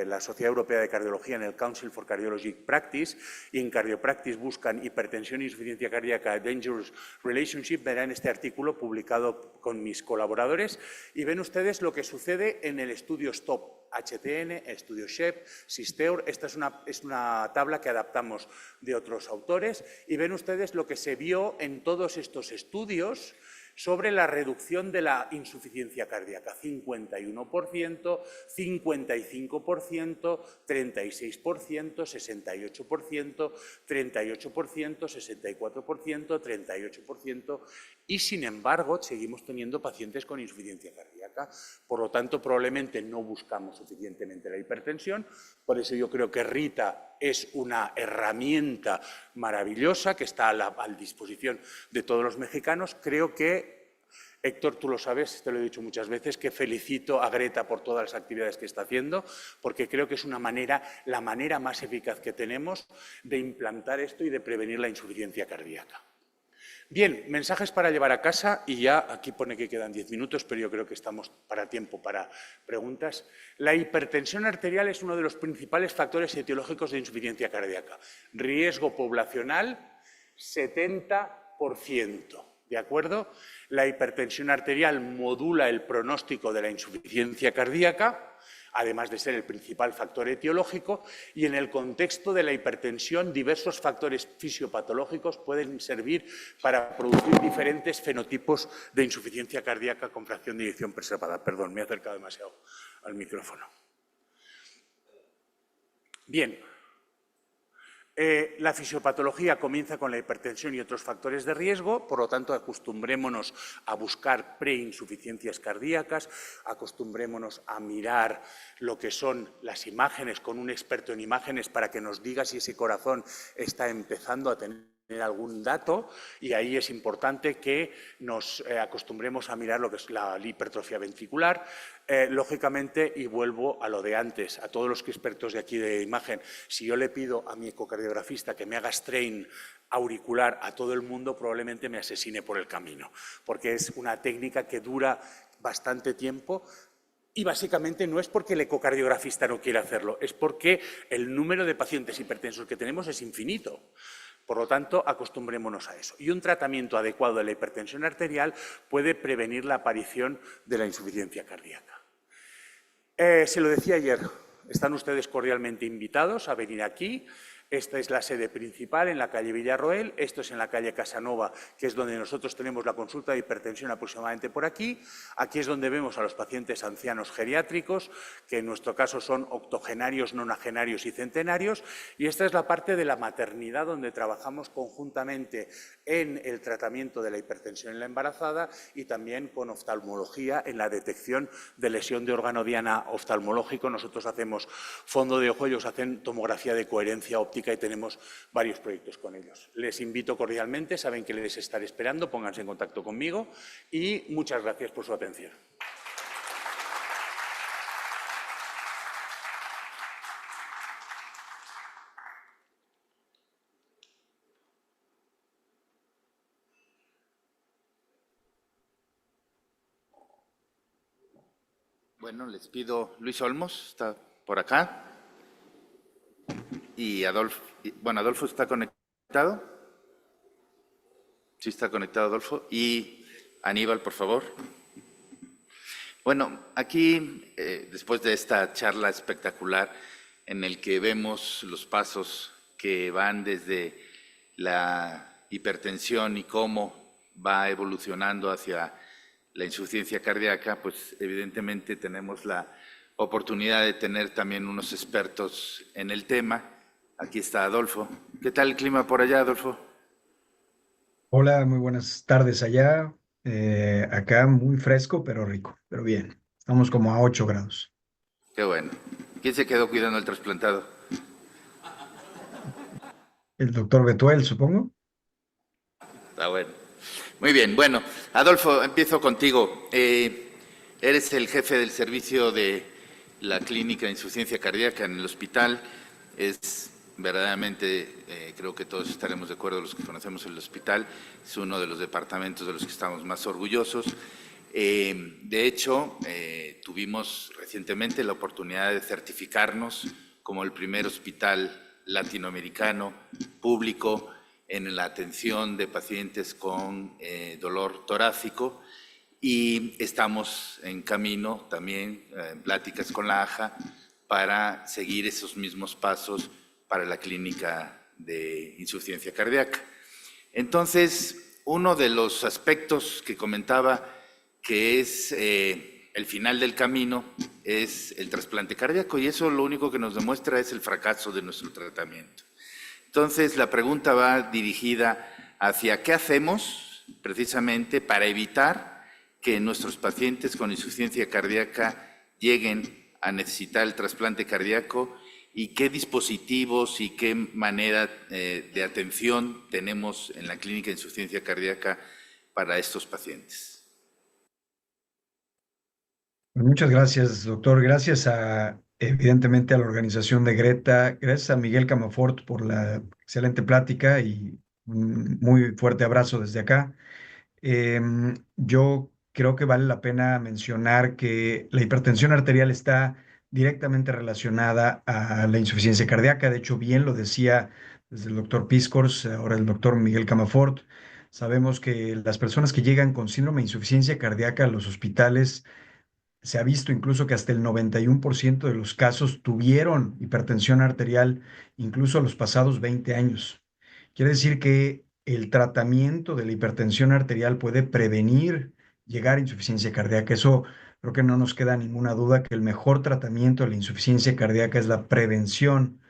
la Sociedad Europea de Cardiología, en el Council for Cardiologic Practice, y en Cardiopractice buscan hipertensión e insuficiencia cardíaca, Dangerous Relationship, verán este artículo publicado con mis colaboradores y ven ustedes lo que sucede en el estudio STOP HTN, el estudio SHEP, SISTEUR. Esta es una tabla que adaptamos de otros autores y ven ustedes lo que se vio en todos estos estudios sobre la reducción de la insuficiencia cardíaca: 51%, 55%, 36%, 68%, 38%, 64%, 38%, y sin embargo seguimos teniendo pacientes con insuficiencia cardíaca. Por lo tanto, probablemente no buscamos suficientemente la hipertensión. Por eso yo creo que Rita es una herramienta maravillosa que está a la disposición de todos los mexicanos. Creo que, Héctor, tú lo sabes, te lo he dicho muchas veces, que felicito a Greta por todas las actividades que está haciendo, porque creo que es la manera más eficaz que tenemos de implantar esto y de prevenir la insuficiencia cardíaca. Bien, mensajes para llevar a casa, y ya aquí pone que quedan 10 minutos, pero yo creo que estamos para tiempo para preguntas. La hipertensión arterial es uno de los principales factores etiológicos de insuficiencia cardíaca. Riesgo poblacional, 70%. ¿De acuerdo? La hipertensión arterial modula el pronóstico de la insuficiencia cardíaca, además de ser el principal factor etiológico, y en el contexto de la hipertensión diversos factores fisiopatológicos pueden servir para producir diferentes fenotipos de insuficiencia cardíaca con fracción de eyección preservada. Perdón, me he acercado demasiado al micrófono. Bien. La fisiopatología comienza con la hipertensión y otros factores de riesgo, por lo tanto, acostumbrémonos a buscar preinsuficiencias cardíacas, acostumbrémonos a mirar lo que son las imágenes con un experto en imágenes para que nos diga si ese corazón está empezando a tener algún dato, y ahí es importante que nos acostumbremos a mirar lo que es la hipertrofia ventricular. Lógicamente, y vuelvo a lo de antes, a todos los expertos de aquí de imagen, si yo le pido a mi ecocardiografista que me haga strain auricular a todo el mundo, probablemente me asesine por el camino, porque es una técnica que dura bastante tiempo. Y básicamente no es porque el ecocardiografista no quiera hacerlo, es porque el número de pacientes hipertensos que tenemos es infinito. Por lo tanto, acostumbrémonos a eso. Y un tratamiento adecuado de la hipertensión arterial puede prevenir la aparición de la insuficiencia cardíaca. Se lo decía ayer, están ustedes cordialmente invitados a venir aquí. Esta es la sede principal en la calle Villarroel, esto es en la calle Casanova, que es donde nosotros tenemos la consulta de hipertensión aproximadamente por aquí. Aquí es donde vemos a los pacientes ancianos geriátricos, que en nuestro caso son octogenarios, nonagenarios y centenarios. Y esta es la parte de la maternidad donde trabajamos conjuntamente en el tratamiento de la hipertensión en la embarazada y también con oftalmología en la detección de lesión de órgano diana oftalmológico. Nosotros hacemos fondo de ojo, ellos hacen tomografía de coherencia óptica y tenemos varios proyectos con ellos. Les invito cordialmente, saben que les estaré esperando, pónganse en contacto conmigo y muchas gracias por su atención. Bueno, les pido, Luis Olmos está por acá. Y Adolfo, bueno, Adolfo está conectado. Sí está conectado Adolfo. Y Aníbal, por favor. Bueno, aquí, después de esta charla espectacular en el que vemos los pasos que van desde la hipertensión y cómo va evolucionando hacia la insuficiencia cardíaca, pues evidentemente tenemos la oportunidad de tener también unos expertos en el tema. Aquí está Adolfo. ¿Qué tal el clima por allá, Adolfo? Hola, muy buenas tardes allá. Acá muy fresco, pero rico, pero bien. Estamos como a 8 grados. Qué bueno. ¿Quién se quedó cuidando al trasplantado? El doctor Betuel, supongo. Está bueno. Muy bien, bueno, Adolfo, empiezo contigo. Eres el jefe del servicio de la clínica de insuficiencia cardíaca en el hospital. Es verdaderamente, creo que todos estaremos de acuerdo, los que conocemos el hospital, es uno de los departamentos de los que estamos más orgullosos. De hecho, tuvimos recientemente la oportunidad de certificarnos como el primer hospital latinoamericano público en la atención de pacientes con dolor torácico, y estamos en camino también, en pláticas con la AJA, para seguir esos mismos pasos para la clínica de insuficiencia cardíaca. Entonces, uno de los aspectos que comentaba que es el final del camino es el trasplante cardíaco, y eso lo único que nos demuestra es el fracaso de nuestro tratamiento. Entonces, la pregunta va dirigida hacia qué hacemos precisamente para evitar que nuestros pacientes con insuficiencia cardíaca lleguen a necesitar el trasplante cardíaco, y qué dispositivos y qué manera de atención tenemos en la clínica de insuficiencia cardíaca para estos pacientes. Muchas gracias, doctor. Gracias evidentemente, a la organización de Greta. Gracias a Miguel Camafort por la excelente plática y un muy fuerte abrazo desde acá. Yo creo que vale la pena mencionar que la hipertensión arterial está directamente relacionada a la insuficiencia cardíaca. De hecho, bien lo decía desde el doctor Piscors, ahora el doctor Miguel Camafort. Sabemos que las personas que llegan con síndrome de insuficiencia cardíaca a los hospitales, se ha visto incluso que hasta el 91% de los casos tuvieron hipertensión arterial, incluso los pasados 20 años. Quiere decir que el tratamiento de la hipertensión arterial puede prevenir llegar a insuficiencia cardíaca. Eso creo que no nos queda ninguna duda, que el mejor tratamiento de la insuficiencia cardíaca es la prevención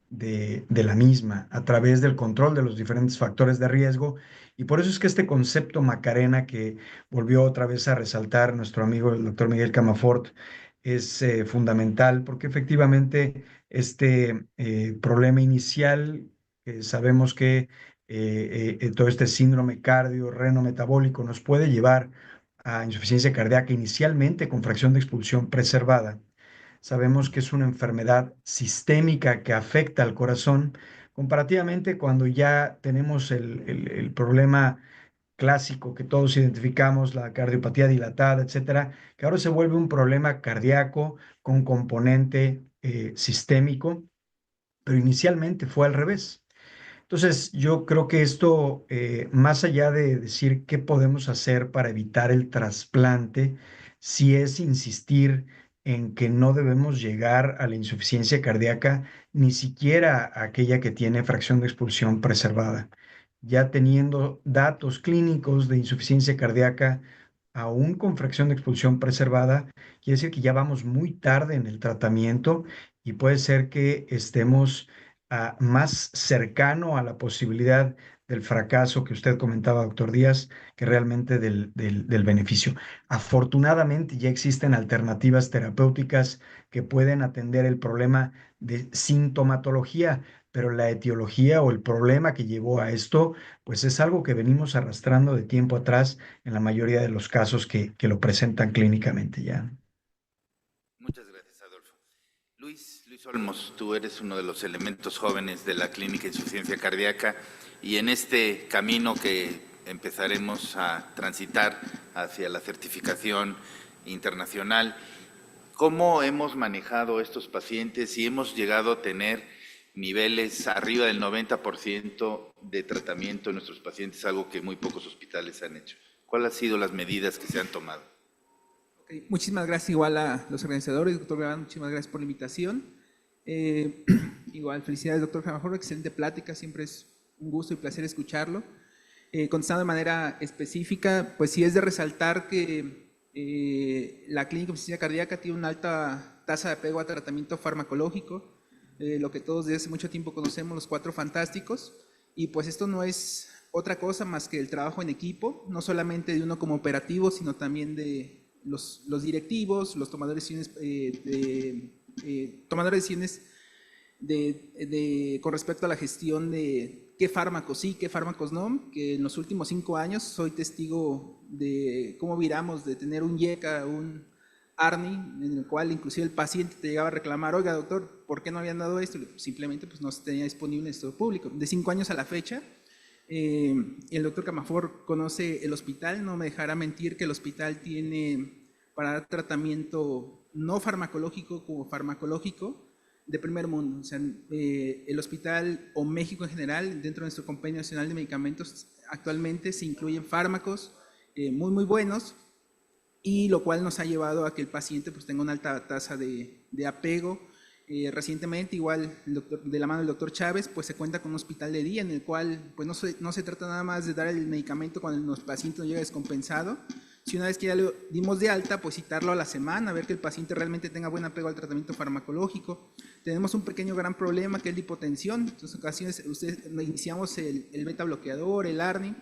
de la misma a través del control de los diferentes factores de riesgo. Y por eso es que este concepto Macarena, que volvió otra vez a resaltar nuestro amigo el doctor Miguel Camafort, es fundamental, porque efectivamente este problema inicial, que sabemos que todo este síndrome cardio-reno-metabólico nos puede llevar a insuficiencia cardíaca inicialmente con fracción de expulsión preservada. Sabemos que es una enfermedad sistémica que afecta al corazón, comparativamente cuando ya tenemos el problema clásico que todos identificamos, la cardiopatía dilatada, etcétera, que ahora se vuelve un problema cardíaco con componente sistémico, pero inicialmente fue al revés. Entonces, yo creo que esto, más allá de decir qué podemos hacer para evitar el trasplante, sí es insistir en que no debemos llegar a la insuficiencia cardíaca, ni siquiera aquella que tiene fracción de expulsión preservada. Ya teniendo datos clínicos de insuficiencia cardíaca, aún con fracción de expulsión preservada, quiere decir que ya vamos muy tarde en el tratamiento, y puede ser que estemos más cercano a la posibilidad del fracaso que usted comentaba, doctor Díaz, que realmente del beneficio. Afortunadamente ya existen alternativas terapéuticas que pueden atender el problema de sintomatología, pero la etiología o el problema que llevó a esto, pues es algo que venimos arrastrando de tiempo atrás en la mayoría de los casos que lo presentan clínicamente ya. Muchas gracias, Adolfo. Luis Olmos, tú eres uno de los elementos jóvenes de la clínica de insuficiencia cardíaca, y en este camino que empezaremos a transitar hacia la certificación internacional, ¿cómo hemos manejado estos pacientes y hemos llegado a tener niveles arriba del 90% de tratamiento en nuestros pacientes, algo que muy pocos hospitales han hecho? ¿Cuáles han sido las medidas que se han tomado? Okay. Muchísimas gracias igual a los organizadores, doctor Galván, muchísimas gracias por la invitación. Igual, felicidades, doctor Camafort, excelente plática, siempre es un gusto y placer escucharlo. Contestando de manera específica, pues sí es de resaltar que la clínica de insuficiencia cardíaca tiene una alta tasa de apego a tratamiento farmacológico, lo que todos desde hace mucho tiempo conocemos, los 4 fantásticos, y pues esto no es otra cosa más que el trabajo en equipo, no solamente de uno como operativo, sino también de los directivos, los tomadores de decisiones, tomadores de decisiones con respecto a la gestión de qué fármacos sí, qué fármacos no, que en los últimos 5 años soy testigo de cómo viramos de tener un IECA a un ARNI, en el cual inclusive el paciente te llegaba a reclamar, oiga doctor, ¿por qué no habían dado esto? Simplemente pues no se tenía disponible en el sector público. De 5 años a la fecha, el doctor Camafor conoce el hospital, no me dejará mentir que el hospital tiene para dar tratamiento no farmacológico como farmacológico de primer mundo. O sea, el hospital o México en general, dentro de nuestro Compendio Nacional de Medicamentos, actualmente se incluyen fármacos muy buenos, y lo cual nos ha llevado a que el paciente pues, tenga una alta tasa de apego. Recientemente, igual de la mano del doctor Chávez, pues se cuenta con un hospital de día en el cual pues, no se trata nada más de dar el medicamento cuando el paciente no llega descompensado, si una vez que ya lo dimos de alta, pues citarlo a la semana, ver que el paciente realmente tenga buen apego al tratamiento farmacológico. Tenemos un pequeño gran problema que es la hipotensión. En ocasiones iniciamos el beta bloqueador, el ARNI,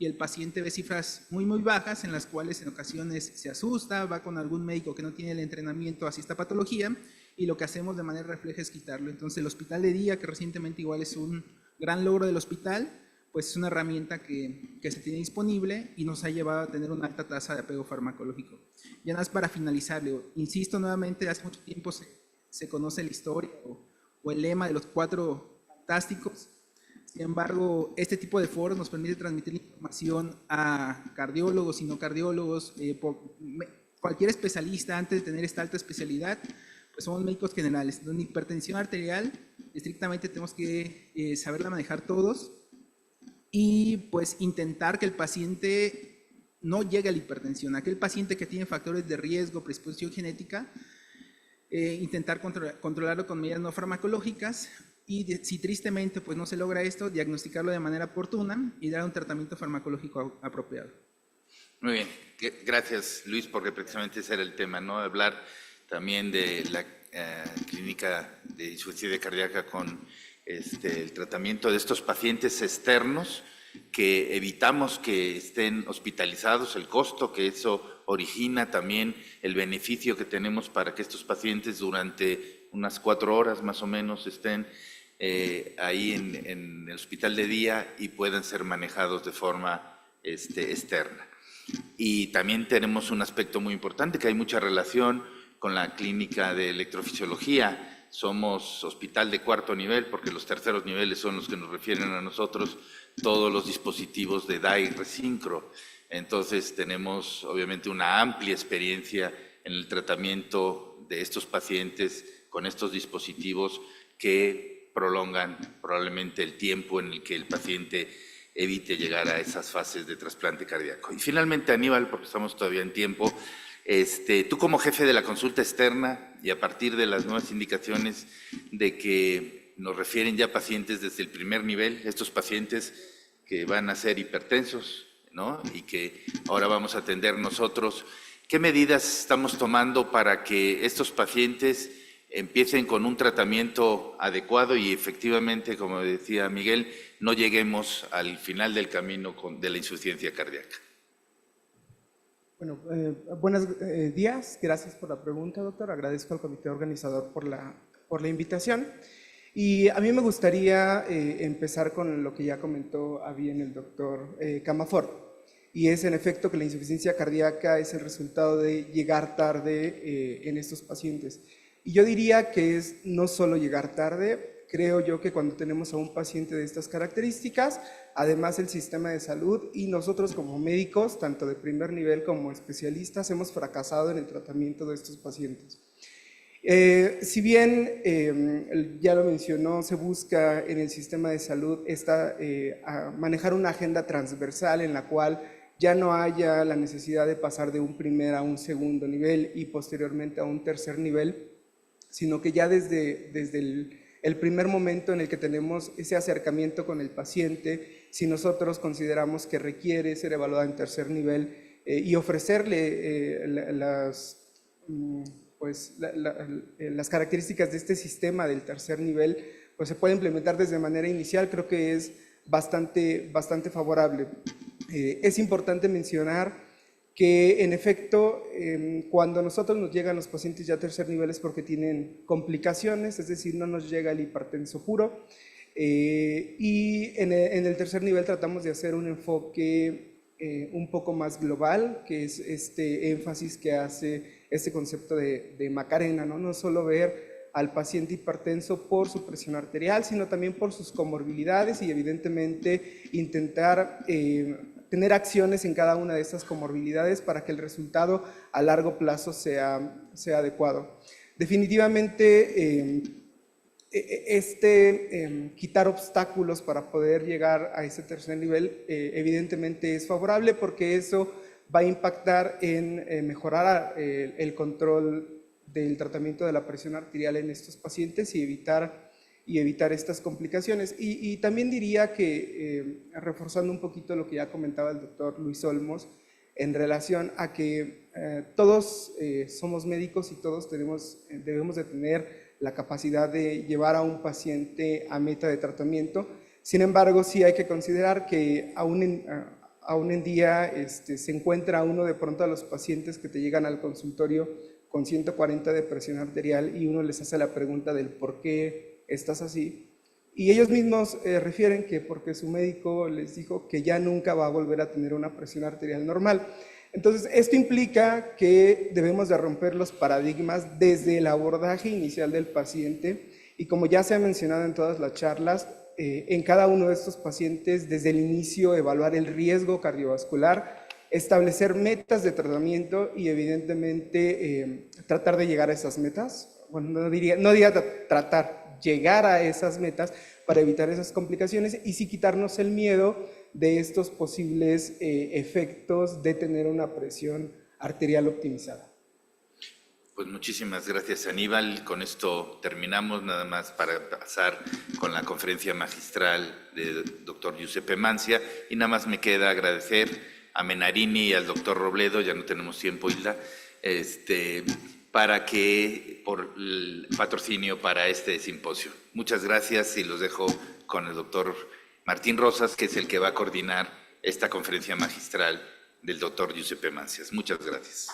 y el paciente ve cifras muy bajas en las cuales en ocasiones se asusta, va con algún médico que no tiene el entrenamiento hacia esta patología, y lo que hacemos de manera refleja es quitarlo. Entonces el hospital de día, que recientemente igual es un gran logro del hospital, pues es una herramienta que se tiene disponible y nos ha llevado a tener una alta tasa de apego farmacológico. Ya nada más para finalizar, insisto nuevamente, hace mucho tiempo se conoce la historia o el lema de los 4 fantásticos. Sin embargo, este tipo de foros nos permite transmitir información a cardiólogos y no cardiólogos, cualquier especialista. Antes de tener esta alta especialidad, pues somos médicos generales. Entonces, hipertensión arterial, estrictamente tenemos que saberla manejar todos y pues intentar que el paciente no llegue a la hipertensión. Aquel paciente que tiene factores de riesgo, predisposición genética, intentar controlarlo con medidas no farmacológicas. Y si tristemente pues no se logra esto, diagnosticarlo de manera oportuna y dar un tratamiento farmacológico apropiado. Muy bien, gracias Luis, porque precisamente ese era el tema, ¿no? Hablar también de la clínica de insuficiencia cardíaca con el tratamiento de estos pacientes externos, que evitamos que estén hospitalizados, el costo que eso origina, también el beneficio que tenemos para que estos pacientes durante unas 4 horas más o menos estén ahí en el hospital de día y puedan ser manejados de forma externa. Y también tenemos un aspecto muy importante, que hay mucha relación con la clínica de electrofisiología. Somos hospital de 4º nivel, porque los terceros niveles son los que nos refieren a nosotros todos los dispositivos de DAI Resincro. Entonces tenemos obviamente una amplia experiencia en el tratamiento de estos pacientes con estos dispositivos que prolongan probablemente el tiempo en el que el paciente evite llegar a esas fases de trasplante cardíaco. Y finalmente, Aníbal, porque estamos todavía en tiempo, tú como jefe de la consulta externa y a partir de las nuevas indicaciones de que nos refieren ya pacientes desde el primer nivel, estos pacientes que van a ser hipertensos, ¿no? Y que ahora vamos a atender nosotros, ¿qué medidas estamos tomando para que estos pacientes empiecen con un tratamiento adecuado y efectivamente, como decía Miguel, no lleguemos al final del camino de la insuficiencia cardíaca? Bueno, buenos días. Gracias por la pregunta, doctor. Agradezco al comité organizador por la invitación. Y a mí me gustaría empezar con lo que ya comentó bien el doctor Camafort. Y es en efecto que la insuficiencia cardíaca es el resultado de llegar tarde en estos pacientes. Y yo diría que es no solo llegar tarde. Creo yo que cuando tenemos a un paciente de estas características, además el sistema de salud y nosotros como médicos, tanto de primer nivel como especialistas, hemos fracasado en el tratamiento de estos pacientes. Si bien, ya lo mencionó, se busca en el sistema de salud manejar una agenda transversal en la cual ya no haya la necesidad de pasar de un primer a un segundo nivel y posteriormente a un tercer nivel, sino que ya desde el primer momento en el que tenemos ese acercamiento con el paciente, si nosotros consideramos que requiere ser evaluado en tercer nivel y ofrecerle las características de este sistema del tercer nivel, pues se puede implementar desde manera inicial, creo que es bastante favorable. Es importante mencionar que en efecto, cuando a nosotros nos llegan los pacientes ya a tercer nivel es porque tienen complicaciones, es decir, no nos llega el hipertenso puro. Y en el tercer nivel tratamos de hacer un enfoque un poco más global, que es este énfasis que hace este concepto de Macarena, ¿no? No solo ver al paciente hipertenso por su presión arterial, sino también por sus comorbilidades y evidentemente intentar tener acciones en cada una de estas comorbilidades para que el resultado a largo plazo sea adecuado. Definitivamente, quitar obstáculos para poder llegar a ese tercer nivel evidentemente es favorable porque eso va a impactar en mejorar el control del tratamiento de la presión arterial en estos pacientes y evitar estas complicaciones. Y también diría que, reforzando un poquito lo que ya comentaba el doctor Luis Olmos, en relación a que todos somos médicos y todos debemos de tener la capacidad de llevar a un paciente a meta de tratamiento. Sin embargo, sí hay que considerar que aún en día se encuentra uno de pronto a los pacientes que te llegan al consultorio con 140 de presión arterial y uno les hace la pregunta del por qué estás así. Y ellos mismos refieren que porque su médico les dijo que ya nunca va a volver a tener una presión arterial normal. Entonces, esto implica que debemos de romper los paradigmas desde el abordaje inicial del paciente y como ya se ha mencionado en todas las charlas, en cada uno de estos pacientes, desde el inicio, evaluar el riesgo cardiovascular, establecer metas de tratamiento y evidentemente tratar de llegar a esas metas. Bueno, no diría tratar, llegar a esas metas para evitar esas complicaciones y sí quitarnos el miedo de estos posibles efectos de tener una presión arterial optimizada. Pues muchísimas gracias, Aníbal. Con esto terminamos, nada más para pasar con la conferencia magistral del doctor Giuseppe Mancia. Y nada más me queda agradecer a Menarini y al doctor Robledo, ya no tenemos tiempo, Hilda, por el patrocinio para este simposio. Muchas gracias y los dejo con el doctor Martín Rosas, que es el que va a coordinar esta conferencia magistral del doctor Giuseppe Mancias. Muchas gracias.